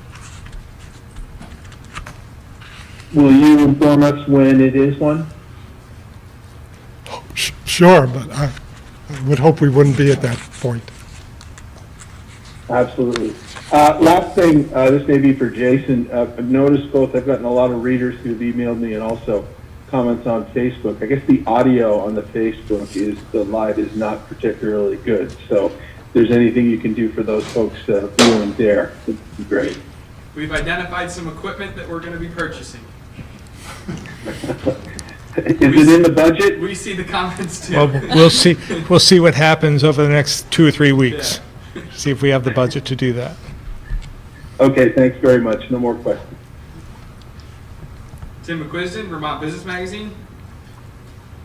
Speaker 11: Will you inform us when it is one?
Speaker 3: Sure, but I would hope we wouldn't be at that point.
Speaker 11: Absolutely. Last thing, this may be for Jason. I've noticed both, I've gotten a lot of readers who've emailed me and also comments on Facebook. I guess the audio on the Facebook the live is not particularly good. So if there's anything you can do for those folks viewing there, it'd be great.
Speaker 10: We've identified some equipment that we're going to be purchasing.
Speaker 11: Is it in the budget?
Speaker 10: We see the comments too.
Speaker 1: Well, we'll see. We'll see what happens over the next 2 or 3 weeks.
Speaker 10: Yeah.
Speaker 1: See if we have the budget to do that.
Speaker 11: Okay, thanks very much. No more questions.
Speaker 10: Tim McQuiston, Vermont Business Magazine.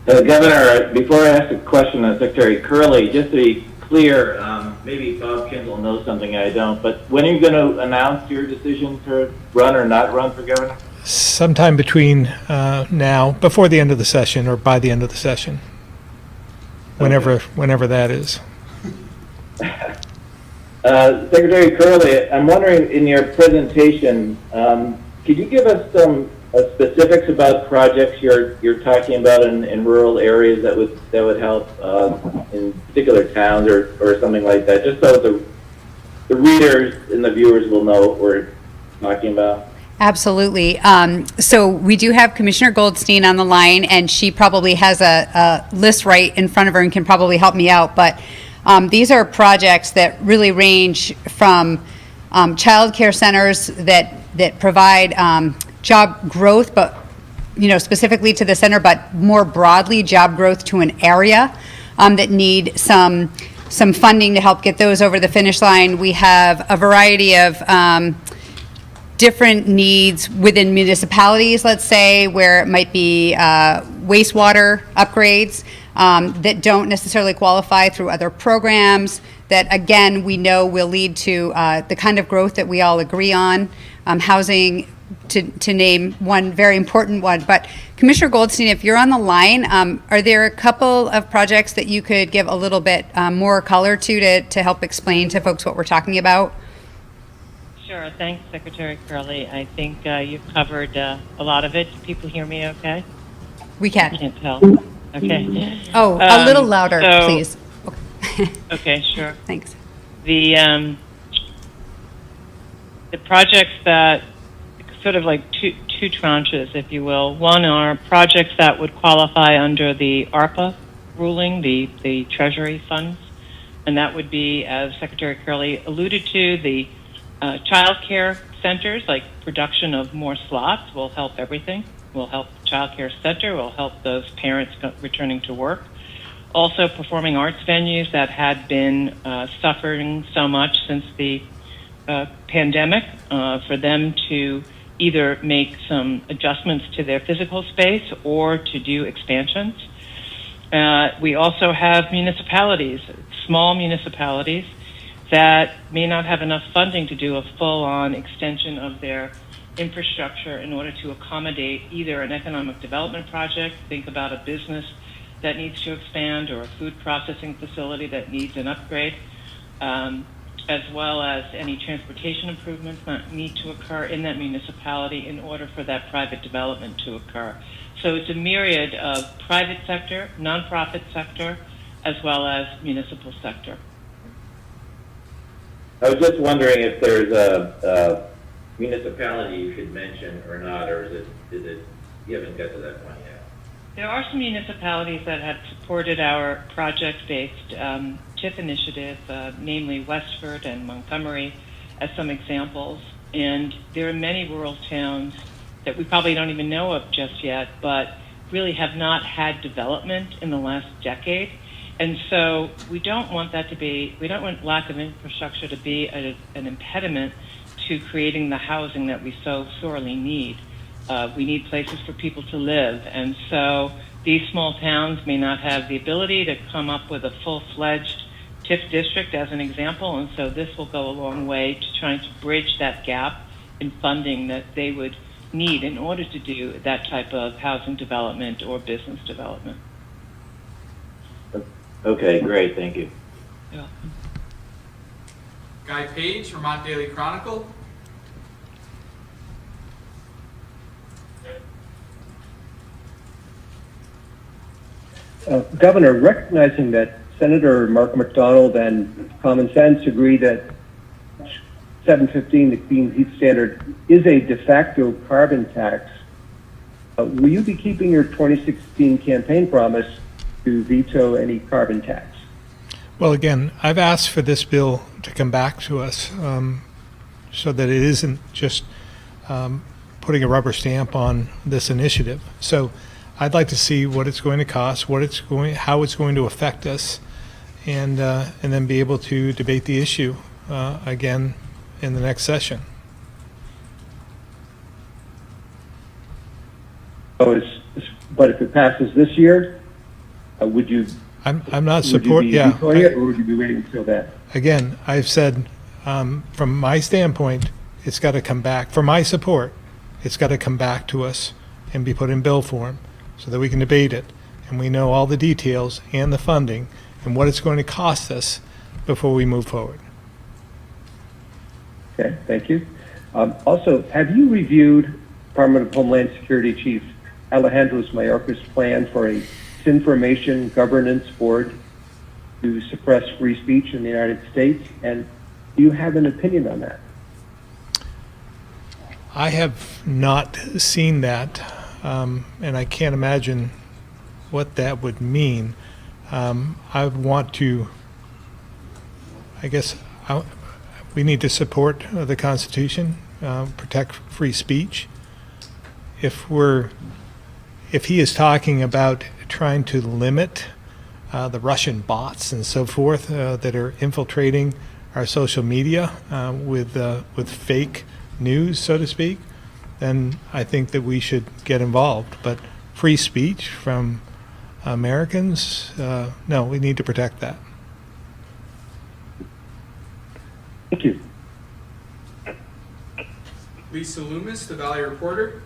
Speaker 12: Governor, before I ask a question on Secretary Curley, just to be clear, maybe Bob Kindle knows something I don't, but when are you going to announce your decision to run or not run for governor?
Speaker 1: Sometime between now, before the end of the session, or by the end of the session, whenever that is.
Speaker 12: Secretary Curley, I'm wondering, in your presentation, could you give us some specifics about projects you're talking about in rural areas that would help in particular towns or something like that, just so the readers and the viewers will know what we're talking about?
Speaker 2: Absolutely. So we do have Commissioner Goldstein on the line, and she probably has a list right in front of her and can probably help me out. But these are projects that really range from child care centers that provide job growth, but specifically to the center, but more broadly job growth to an area that need some funding to help get those over the finish line. We have a variety of different needs within municipalities, let's say, where it might be wastewater upgrades that don't necessarily qualify through other programs that, again, we know will lead to the kind of growth that we all agree on. Housing, to name one very important one. But Commissioner Goldstein, if you're on the line, are there a couple of projects that you could give a little bit more color to help explain to folks what we're talking about?
Speaker 13: Sure. Thanks, Secretary Curley. I think you've covered a lot of it. Do people hear me okay?
Speaker 2: We can.
Speaker 13: I can't tell. Okay.
Speaker 2: Oh, a little louder, please.
Speaker 13: Okay, sure.
Speaker 2: Thanks.
Speaker 13: The projects that sort of like two tranches, if you will. One are projects that would qualify under the ARPA ruling, the Treasury funds, and that would be, as Secretary Curley alluded to, the child care centers, like production of more slots will help everything. Will help the child care center, will help those parents returning to work. Also, performing arts venues that had been suffering so much since the pandemic, for them to either make some adjustments to their physical space or to do expansions. We also have municipalities, small municipalities, that may not have enough funding to do a full-on extension of their infrastructure in order to accommodate either an economic development project, think about a business that needs to expand, or a food processing facility that needs an upgrade, as well as any transportation improvements that need to occur in that municipality in order for that private development to occur. So it's a myriad of private sector, nonprofit sector, as well as municipal sector.
Speaker 12: I was just wondering if there's a municipality you should mention or not, or is it you haven't got to that point yet?
Speaker 13: There are some municipalities that have supported our project-based TIF initiative, namely Westford and Montgomery, as some examples. And there are many rural towns that we probably don't even know of just yet, but really have not had development in the last decade. And so we don't want lack of infrastructure to be an impediment to creating the housing that we so sorely need. We need places for people to live. And so these small towns may not have the ability to come up with a full-fledged TIF district, as an example. And so this will go a long way to trying to bridge that gap in funding that they would need in order to do that type of housing development or business development.
Speaker 12: Okay, great, thank you.
Speaker 13: Yeah.
Speaker 10: Guy Page, Vermont Daily Chronicle.
Speaker 11: Governor, recognizing that Senator Mark McDonald and Common Sense agree that 715, the clean heat standard, is a de facto carbon tax, will you be keeping your 2016 campaign promise to veto any carbon tax?
Speaker 1: Well, again, I've asked for this bill to come back to us so that it isn't just putting a rubber stamp on this initiative. So I'd like to see what it's going to cost, how it's going to affect us, and then be able to debate the issue again in the next session.
Speaker 11: But if it passes this year, would you?
Speaker 1: I'm not
Speaker 11: Would you
Speaker 1: support,
Speaker 11: be
Speaker 1: yeah.
Speaker 11: vetoing it, or would you be waiting until then?
Speaker 1: Again, I've said, from my standpoint, it's got to come back, for my support, it's got to come back to us and be put in bill form so that we can debate it. And we know all the details and the funding and what it's going to cost us before we move forward.
Speaker 11: Okay, thank you. Also, have you reviewed Department of Homeland Security Chief Alejandro Mayorkas' plan for a disinformation governance board to suppress free speech in the United States? And do you have an opinion on that?
Speaker 1: I have not seen that, and I can't imagine what that would mean. I would want to, I guess, we need to support the Constitution, protect free speech. If he is talking about trying to limit the Russian bots and so forth that are infiltrating our social media with fake news, so to speak, then I think that we should get involved. But free speech from Americans, no, we need to protect that.
Speaker 11: Thank you.
Speaker 10: Lisa Loomis, the Valley Reporter.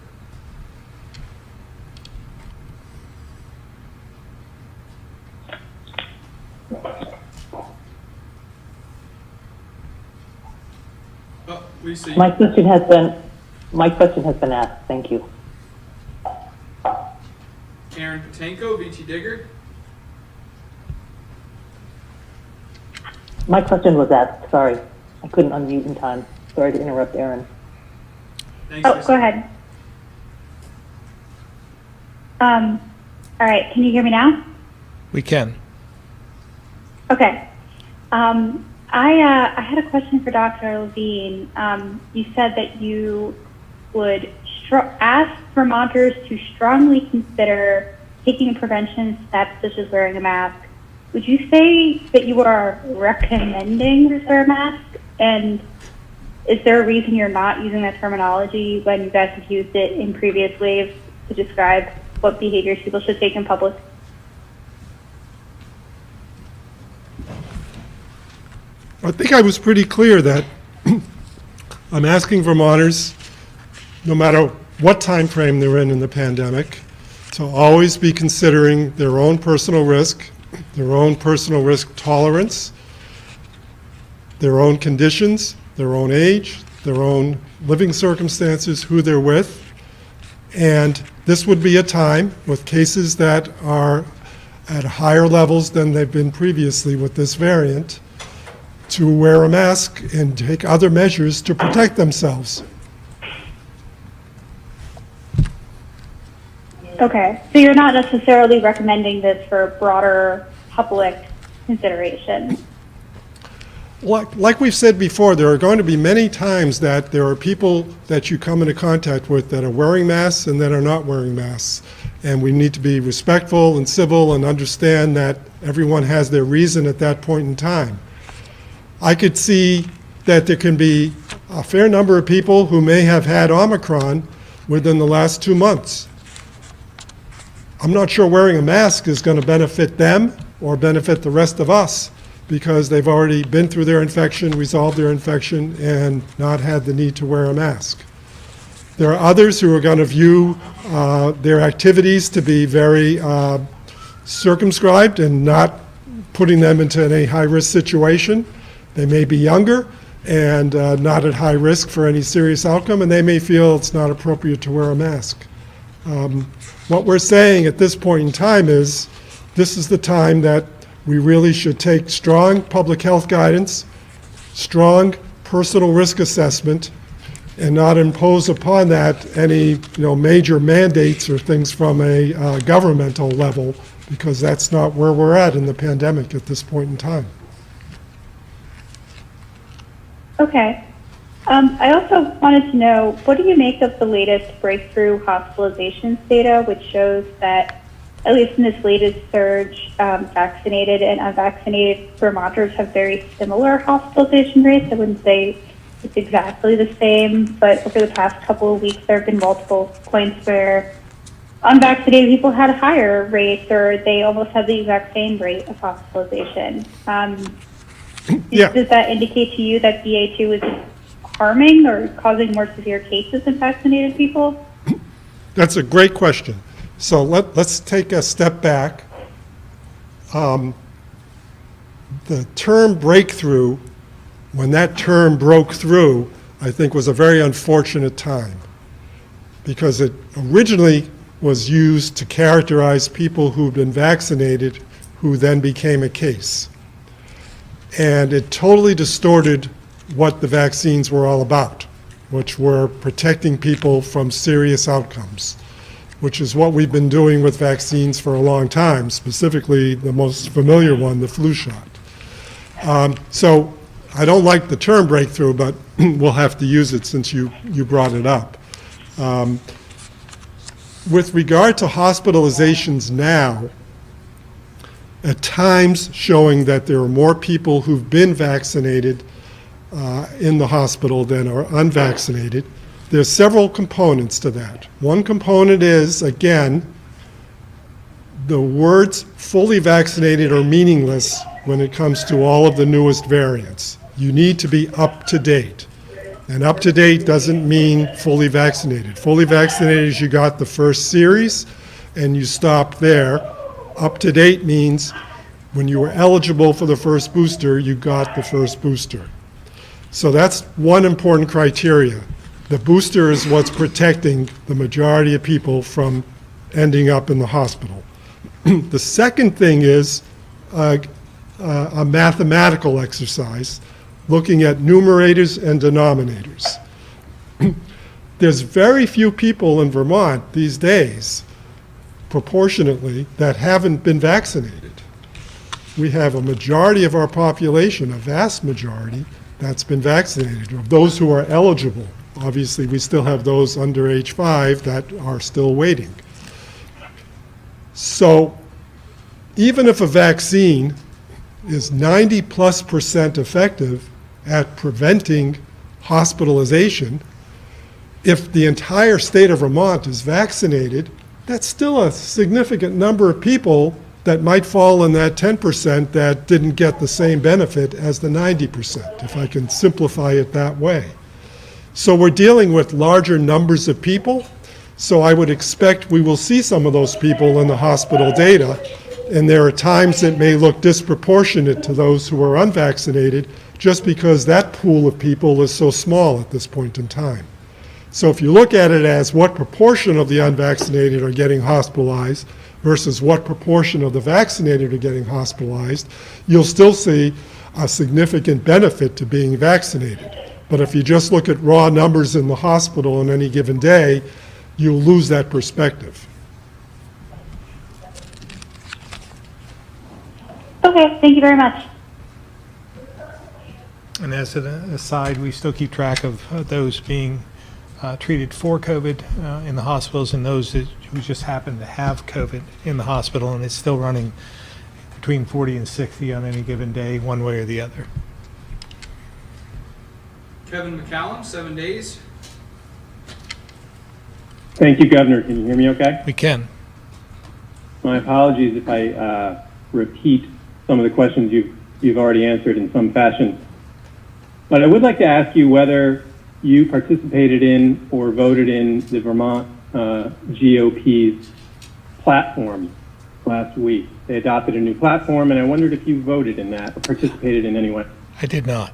Speaker 10: Oh, Lisa,
Speaker 14: My question has been asked. Thank you.
Speaker 10: Karen Patenko, VT Digger.
Speaker 14: My question was asked. Sorry, I couldn't unmute in time. Sorry to interrupt, Aaron.
Speaker 10: Thanks,
Speaker 15: Oh,
Speaker 10: Lisa.
Speaker 15: go ahead. All right, can you hear me now?
Speaker 1: We can.
Speaker 15: Okay. I had a question for Dr. Levine. You said that you would ask Vermonters to strongly consider taking prevention steps such as wearing a mask. Would you say that you are recommending to wear a mask? And is there a reason you're not using that terminology when you guys have used it in previous waves to describe what behaviors people should take in public?
Speaker 3: I think I was pretty clear that I'm asking Vermonters, no matter what time frame they're in the pandemic, to always be considering their own personal risk, their own personal risk tolerance, their own conditions, their own age, their own living circumstances, who they're with. And this would be a time with cases that are at higher levels than they've been previously with this variant, to wear a mask and take other measures to protect themselves.
Speaker 15: Okay, so you're not necessarily recommending this for broader public consideration?
Speaker 3: Like we've said before, there are going to be many times that there are people that you come into contact with that are wearing masks and that are not wearing masks. And we need to be respectful and civil and understand that everyone has their reason at that point in time. I could see that there can be a fair number of people who may have had Omicron within the last 2 months. I'm not sure wearing a mask is going to benefit them or benefit the rest of us, because they've already been through their infection, resolved their infection, and not had the need to wear a mask. There are others who are going to view their activities to be very circumscribed and not putting them into any high-risk situation. They may be younger and not at high risk for any serious outcome, and they may feel it's not appropriate to wear a mask. What we're saying at this point in time is this is the time that we really should take strong public health guidance, strong personal risk assessment, and not impose upon that any major mandates or things from a governmental level, because that's not where we're at in the pandemic at this point in time.
Speaker 15: Okay. I also wanted to know, what do you make of the latest breakthrough hospitalizations data, which shows that, at least in this latest surge, vaccinated and unvaccinated Vermonters have very similar hospitalization rates? I wouldn't say it's exactly the same, but over the past couple of weeks, there have been multiple points where unvaccinated people had higher rates, or they almost had the exact same rate of hospitalization.
Speaker 3: Yeah.
Speaker 15: Does that indicate to you that BA2 is harming or causing more severe cases in vaccinated people?
Speaker 3: That's a great question. So let's take a step back. The term breakthrough, when that term broke through, I think was a very unfortunate time, because it originally was used to characterize people who'd been vaccinated who then became a case. And it totally distorted what the vaccines were all about, which were protecting people from serious outcomes, which is what we've been doing with vaccines for a long time, specifically the most familiar one, the flu shot. So I don't like the term breakthrough, but we'll have to use it since you brought it up. With regard to hospitalizations now, at times showing that there are more people who've been vaccinated in the hospital than are unvaccinated, there's several components to that. One component is, again, the words fully vaccinated are meaningless when it comes to all of the newest variants. You need to be up to date. And up to date doesn't mean fully vaccinated. Fully vaccinated is you got the first series and you stop there. Up to date means when you were eligible for the first booster, you got the first booster. So that's one important criteria. The booster is what's protecting the majority of people from ending up in the hospital. The second thing is a mathematical exercise, looking at numerators and denominators. There's very few people in Vermont these days, proportionately, that haven't been vaccinated. We have a majority of our population, a vast majority, that's been vaccinated, of those who are eligible. Obviously, we still have those under age 5 that are still waiting. So even if a vaccine is 90+% effective at preventing hospitalization, if the entire state of Vermont is vaccinated, that's still a significant number of people that might fall in that 10% that didn't get the same benefit as the 90%, if I can simplify it that way. So we're dealing with larger numbers of people, so I would expect we will see some of those people in the hospital data, and there are times that may look disproportionate to those who are unvaccinated, just because that pool of people is so small at this point in time. So if you look at it as what proportion of the unvaccinated are getting hospitalized versus what proportion of the vaccinated are getting hospitalized, you'll still see a significant benefit to being vaccinated. But if you just look at raw numbers in the hospital on any given day, you'll lose that perspective.
Speaker 15: Okay, thank you very much.
Speaker 1: And as an aside, we still keep track of those being treated for COVID in the hospitals and those who just happen to have COVID in the hospital, and it's still running between 40 and 60 on any given day, one way or the other.
Speaker 10: Kevin McCallum, 7 days.
Speaker 16: Thank you, Governor. Can you hear me okay?
Speaker 1: We can.
Speaker 16: My apologies if I repeat some of the questions you've already answered in some fashion. But I would like to ask you whether you participated in or voted in the Vermont GOP's platform last week. They adopted a new platform, and I wondered if you voted in that or participated in any way.
Speaker 1: I did not.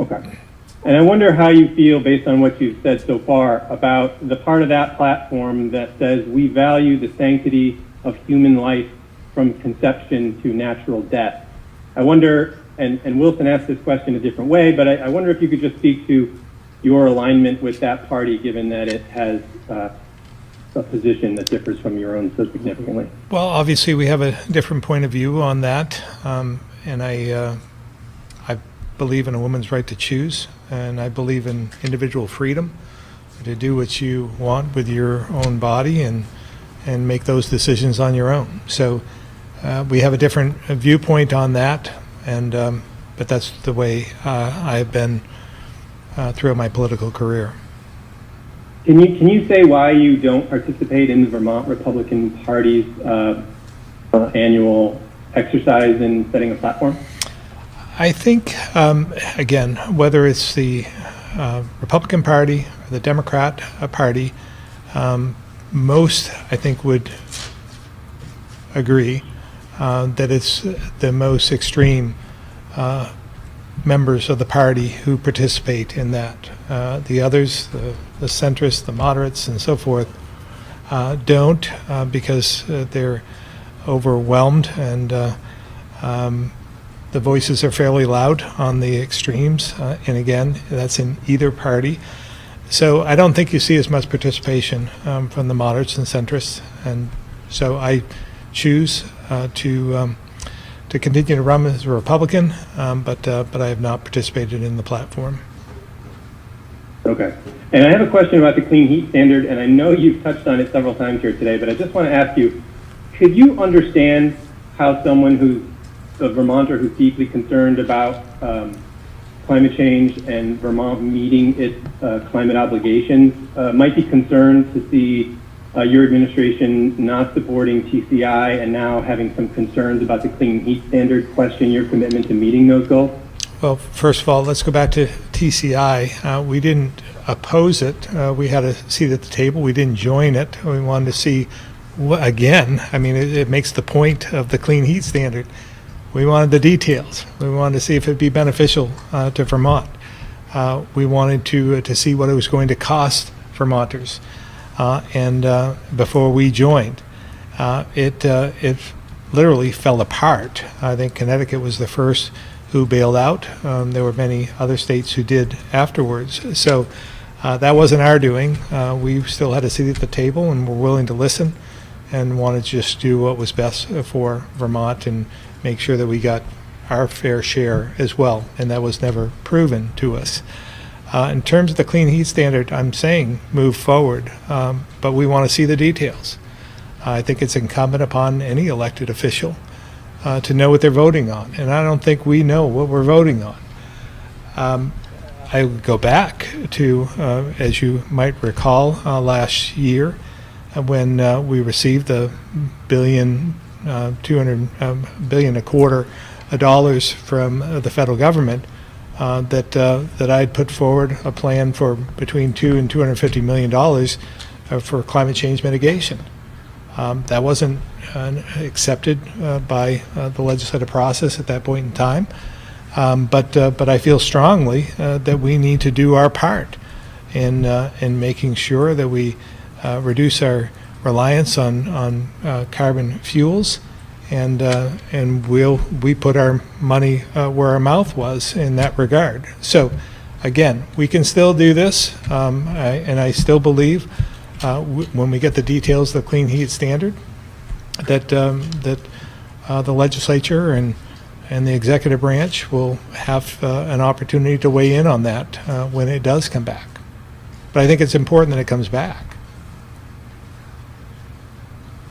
Speaker 16: Okay. And I wonder how you feel, based on what you've said so far, about the part of that platform that says we value the sanctity of human life from conception to natural death. I wonder, and Wilson asked this question a different way, but I wonder if you could just speak to your alignment with that party, given that it has a position that differs from your own so significantly.
Speaker 1: Well, obviously, we have a different point of view on that, and I believe in a woman's right to choose, and I believe in individual freedom to do what you want with your own body and make those decisions on your own. So we have a different viewpoint on that, and but that's the way I've been throughout my political career.
Speaker 16: Can you say why you don't participate in the Vermont Republican Party's annual exercise in setting a platform?
Speaker 1: I think, again, whether it's the Republican Party or the Democrat Party, most, I think, would agree that it's the most extreme members of the party who participate in that. The others, the centrists, the moderates, and so forth, don't because they're overwhelmed, and the voices are fairly loud on the extremes. And again, that's in either party. So I don't think you see as much participation from the moderates and centrists. And so I choose to continue to run as a Republican, but I have not participated in the platform.
Speaker 16: Okay. And I have a question about the clean heat standard, and I know you've touched on it several times here today, but I just want to ask you, could you understand how someone who's a Vermonter who's deeply concerned about climate change and Vermont meeting its climate obligations might be concerned to see your administration not supporting TCI and now having some concerns about the clean heat standard, question your commitment to meeting those goals?
Speaker 1: Well, first of all, let's go back to TCI. We didn't oppose it. We had a seat at the table. We didn't join it. We wanted to see, again, I mean, it makes the point of the clean heat standard. We wanted the details. We wanted to see if it'd be beneficial to Vermont. We wanted to see what it was going to cost Vermonters. And before we joined, it literally fell apart. I think Connecticut was the first who bailed out. There were many other states who did afterwards. So that wasn't our doing. We still had a seat at the table and were willing to listen and wanted to just do what was best for Vermont and make sure that we got our fair share as well. And that was never proven to us. In terms of the clean heat standard, I'm saying move forward, but we want to see the details. I think it's incumbent upon any elected official to know what they're voting on, and I don't think we know what we're voting on. I would go back to, as you might recall, last year when we received the $200 billion a quarter dollars from the federal government. That I'd put forward a plan for between $200 and $250 million for climate change mitigation. That wasn't accepted by the legislative process at that point in time. But I feel strongly that we need to do our part in making sure that we reduce our reliance on carbon fuels. And we put our money where our mouth was in that regard. So, again, we can still do this, and I still believe when we get the details of the clean heat standard, that the legislature and the executive branch will have an opportunity to weigh in on that when it does come back. But I think it's important that it comes back.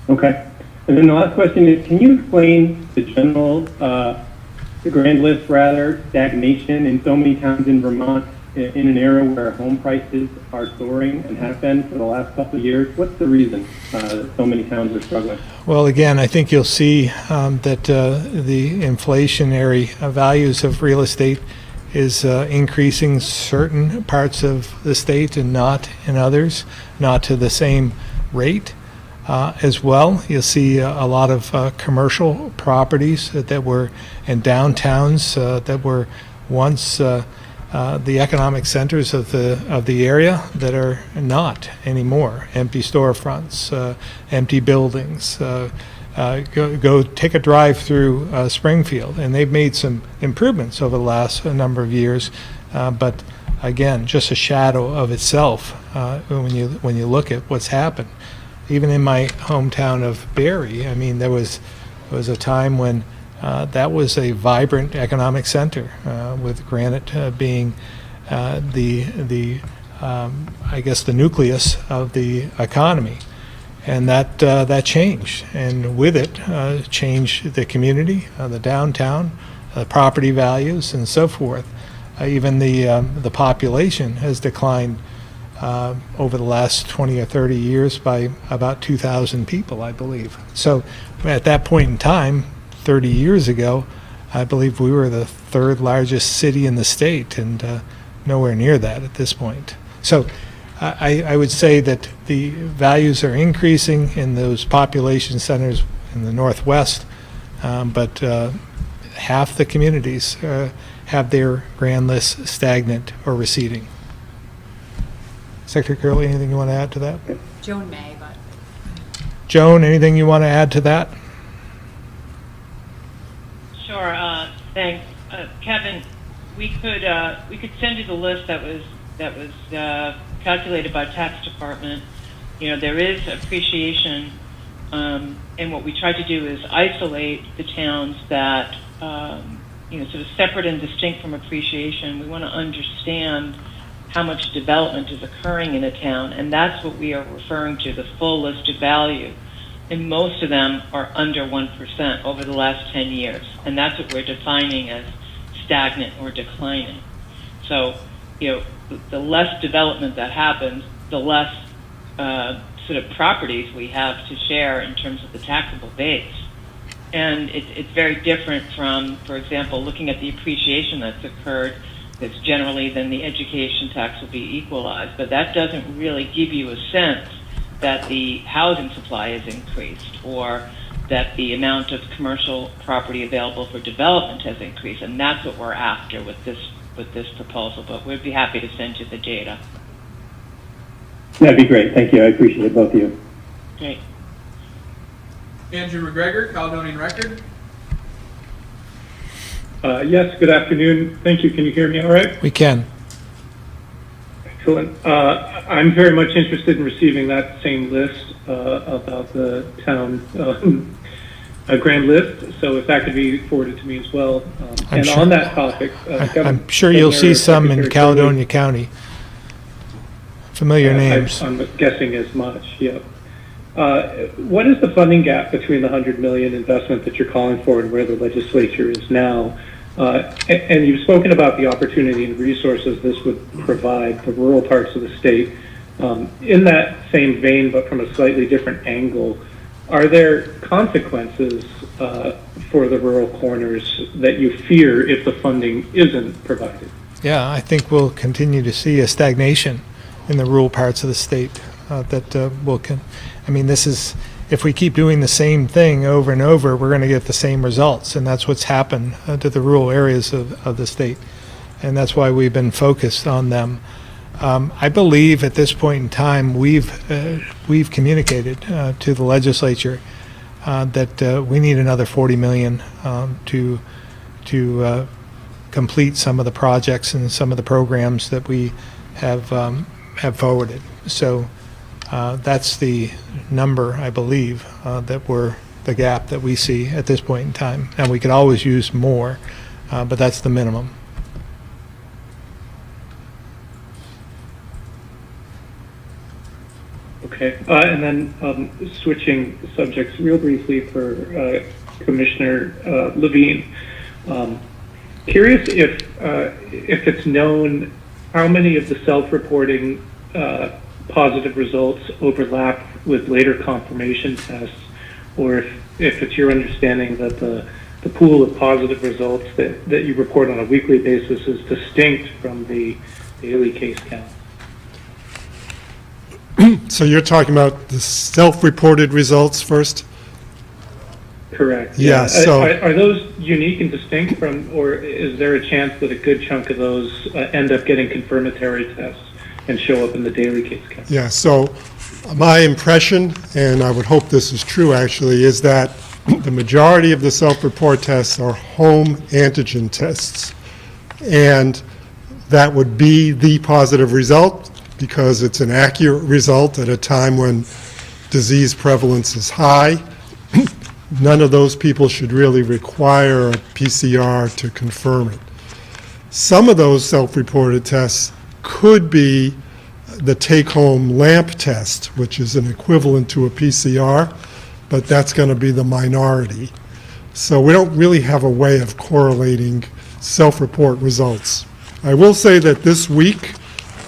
Speaker 16: Okay. And then the last question is, can you explain the general, the grand list rather, stagnation in so many towns in Vermont in an era where home prices are soaring and have been for the last couple of years? What's the reason that so many towns are struggling?
Speaker 1: Well, again, I think you'll see that the inflationary values of real estate is increasing certain parts of the state and not in others, not to the same rate. As well, you'll see a lot of commercial properties that were in downtowns that were once the economic centers of the area that are not anymore. Empty storefronts, empty buildings. Go take a drive through Springfield, and they've made some improvements over the last number of years, but again, just a shadow of itself when you look at what's happened. Even in my hometown of Barrie, I mean, there was a time when that was a vibrant economic center, with Granite being the I guess the nucleus of the economy, and that changed, and with it changed the community, the downtown, property values, and so forth. Even the population has declined over the last 20 or 30 years by about 2,000 people, I believe. So at that point in time, 30 years ago, I believe we were the third largest city in the state, and nowhere near that at this point. So I would say that the values are increasing in those population centers in the Northwest, but half the communities have their grand list stagnant or receding. Secretary Curley, anything you want to add to that?
Speaker 2: Joan may, but.
Speaker 1: Joan, anything you want to add to that?
Speaker 13: Sure. Thanks, Kevin. We could send you the list that was calculated by tax department. You know, there is appreciation, and what we try to do is isolate the towns that sort of separate and distinct from appreciation. We want to understand how much development is occurring in a town, and that's what we are referring to, the full list of value. And most of them are under 1% over the last 10 years, and that's what we're defining as stagnant or declining. So, the less development that happens, the less sort of properties we have to share in terms of the taxable base. And it's very different from, for example, looking at the appreciation that's occurred. That's generally then the education tax will be equalized, but that doesn't really give you a sense that the housing supply has increased or that the amount of commercial property available for development has increased, and that's what we're after with this proposal. But we'd be happy to send you the data.
Speaker 16: That'd be great. Thank you. I appreciate both of you.
Speaker 13: Great.
Speaker 10: Andrew McGregor, Caledonian Record.
Speaker 17: Yes, good afternoon. Thank you. Can you hear me all right?
Speaker 1: We can.
Speaker 17: Excellent. I'm very much interested in receiving that same list about the town grand list. So if that could be forwarded to me as well. On that topic,
Speaker 1: I'm sure you'll see some in Caledonia County. Familiar names.
Speaker 17: I'm guessing as much. Yeah. What is the funding gap between the $100 million investment that you're calling for and where the legislature is now? And you've spoken about the opportunity and resources this would provide the rural parts of the state. In that same vein, but from a slightly different angle, are there consequences for the rural corners that you fear if the funding isn't provided?
Speaker 1: Yeah, I think we'll continue to see a stagnation in the rural parts of the state this is, if we keep doing the same thing over and over, we're going to get the same results, and that's what's happened to the rural areas of the state, and that's why we've been focused on them. I believe at this point in time we've communicated to the legislature that we need another $40 million to complete some of the projects and some of the programs that we have forwarded. So that's the number, I believe, the gap that we see at this point in time. And we could always use more, but that's the minimum.
Speaker 17: Okay, and then switching subjects real briefly for Commissioner Levine. Curious if it's known how many of the self-reporting positive results overlap with later confirmation tests, or if it's your understanding that the pool of positive results that you report on a weekly basis is distinct from the daily case count.
Speaker 3: So you're talking about the self-reported results first?
Speaker 17: Correct.
Speaker 3: Yeah. So
Speaker 17: are those unique and distinct from, or is there a chance that a good chunk of those end up getting confirmatory tests and show up in the daily case count?
Speaker 3: yeah. So my impression, and I would hope this is true actually, is that the majority of the self-report tests are home antigen tests, and that would be the positive result because it's an accurate result at a time when disease prevalence is high. None of those people should really require a PCR to confirm it. Some of those self-reported tests could be the take-home LAMP test, which is an equivalent to a PCR, but that's going to be the minority. So we don't really have a way of correlating self-report results. I will say that this week,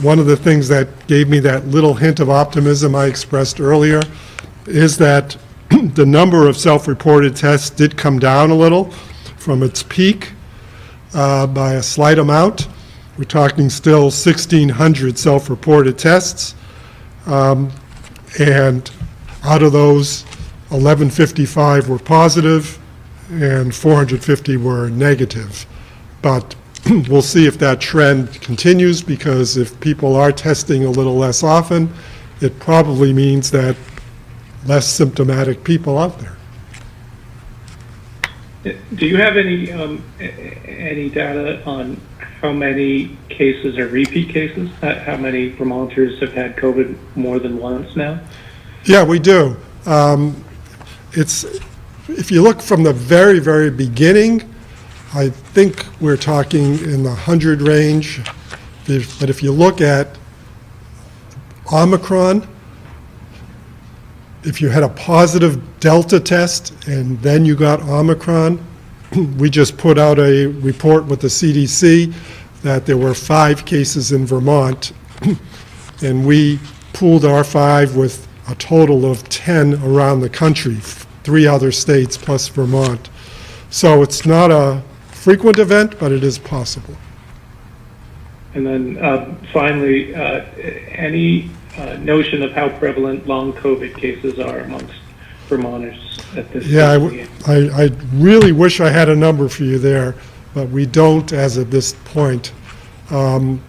Speaker 3: one of the things that gave me that little hint of optimism I expressed earlier is that the number of self-reported tests did come down a little from its peak by a slight amount. We're talking still 1,600 self-reported tests, and out of those, 1,155 were positive and 450 were negative. But we'll see if that trend continues, because if people are testing a little less often, it probably means that less symptomatic people out there.
Speaker 17: Do you have any data on how many cases are repeat cases? How many Vermonters have had COVID more than once now?
Speaker 3: Yeah, we do. If you look from the very, very beginning, I think we're talking in the 100 range. But if you look at Omicron, if you had a positive Delta test and then you got Omicron, we just put out a report with the CDC that there were 5 cases in Vermont, and we pooled our 5 with a total of 10 around the country, 3 other states plus Vermont. So it's not a frequent event, but it is possible.
Speaker 17: And then finally, any notion of how prevalent long COVID cases are amongst Vermonters at this
Speaker 3: Yeah, I really wish I had a number for you there, but we don't as of this point.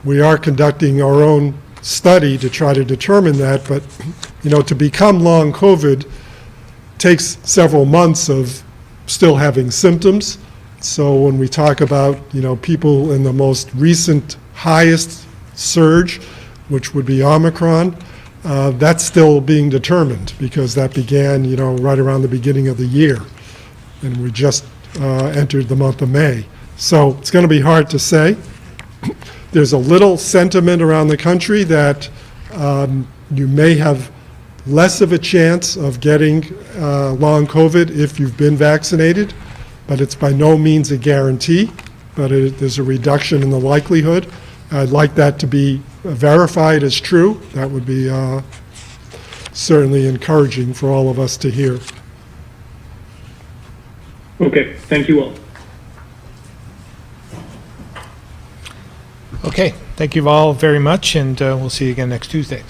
Speaker 3: We are conducting our own study to try to determine that, but to become long COVID takes several months of still having symptoms. So when we talk about people in the most recent highest surge, which would be Omicron, that's still being determined, because that began right around the beginning of the year, and we just entered the month of May. So it's going to be hard to say. There's a little sentiment around the country that you may have less of a chance of getting long COVID if you've been vaccinated, but it's by no means a guarantee, but there's a reduction in the likelihood. I'd like that to be verified as true. That would be certainly encouraging for all of us to hear.
Speaker 17: Okay, thank you all.
Speaker 1: Okay, thank you all very much, and we'll see you again next Tuesday.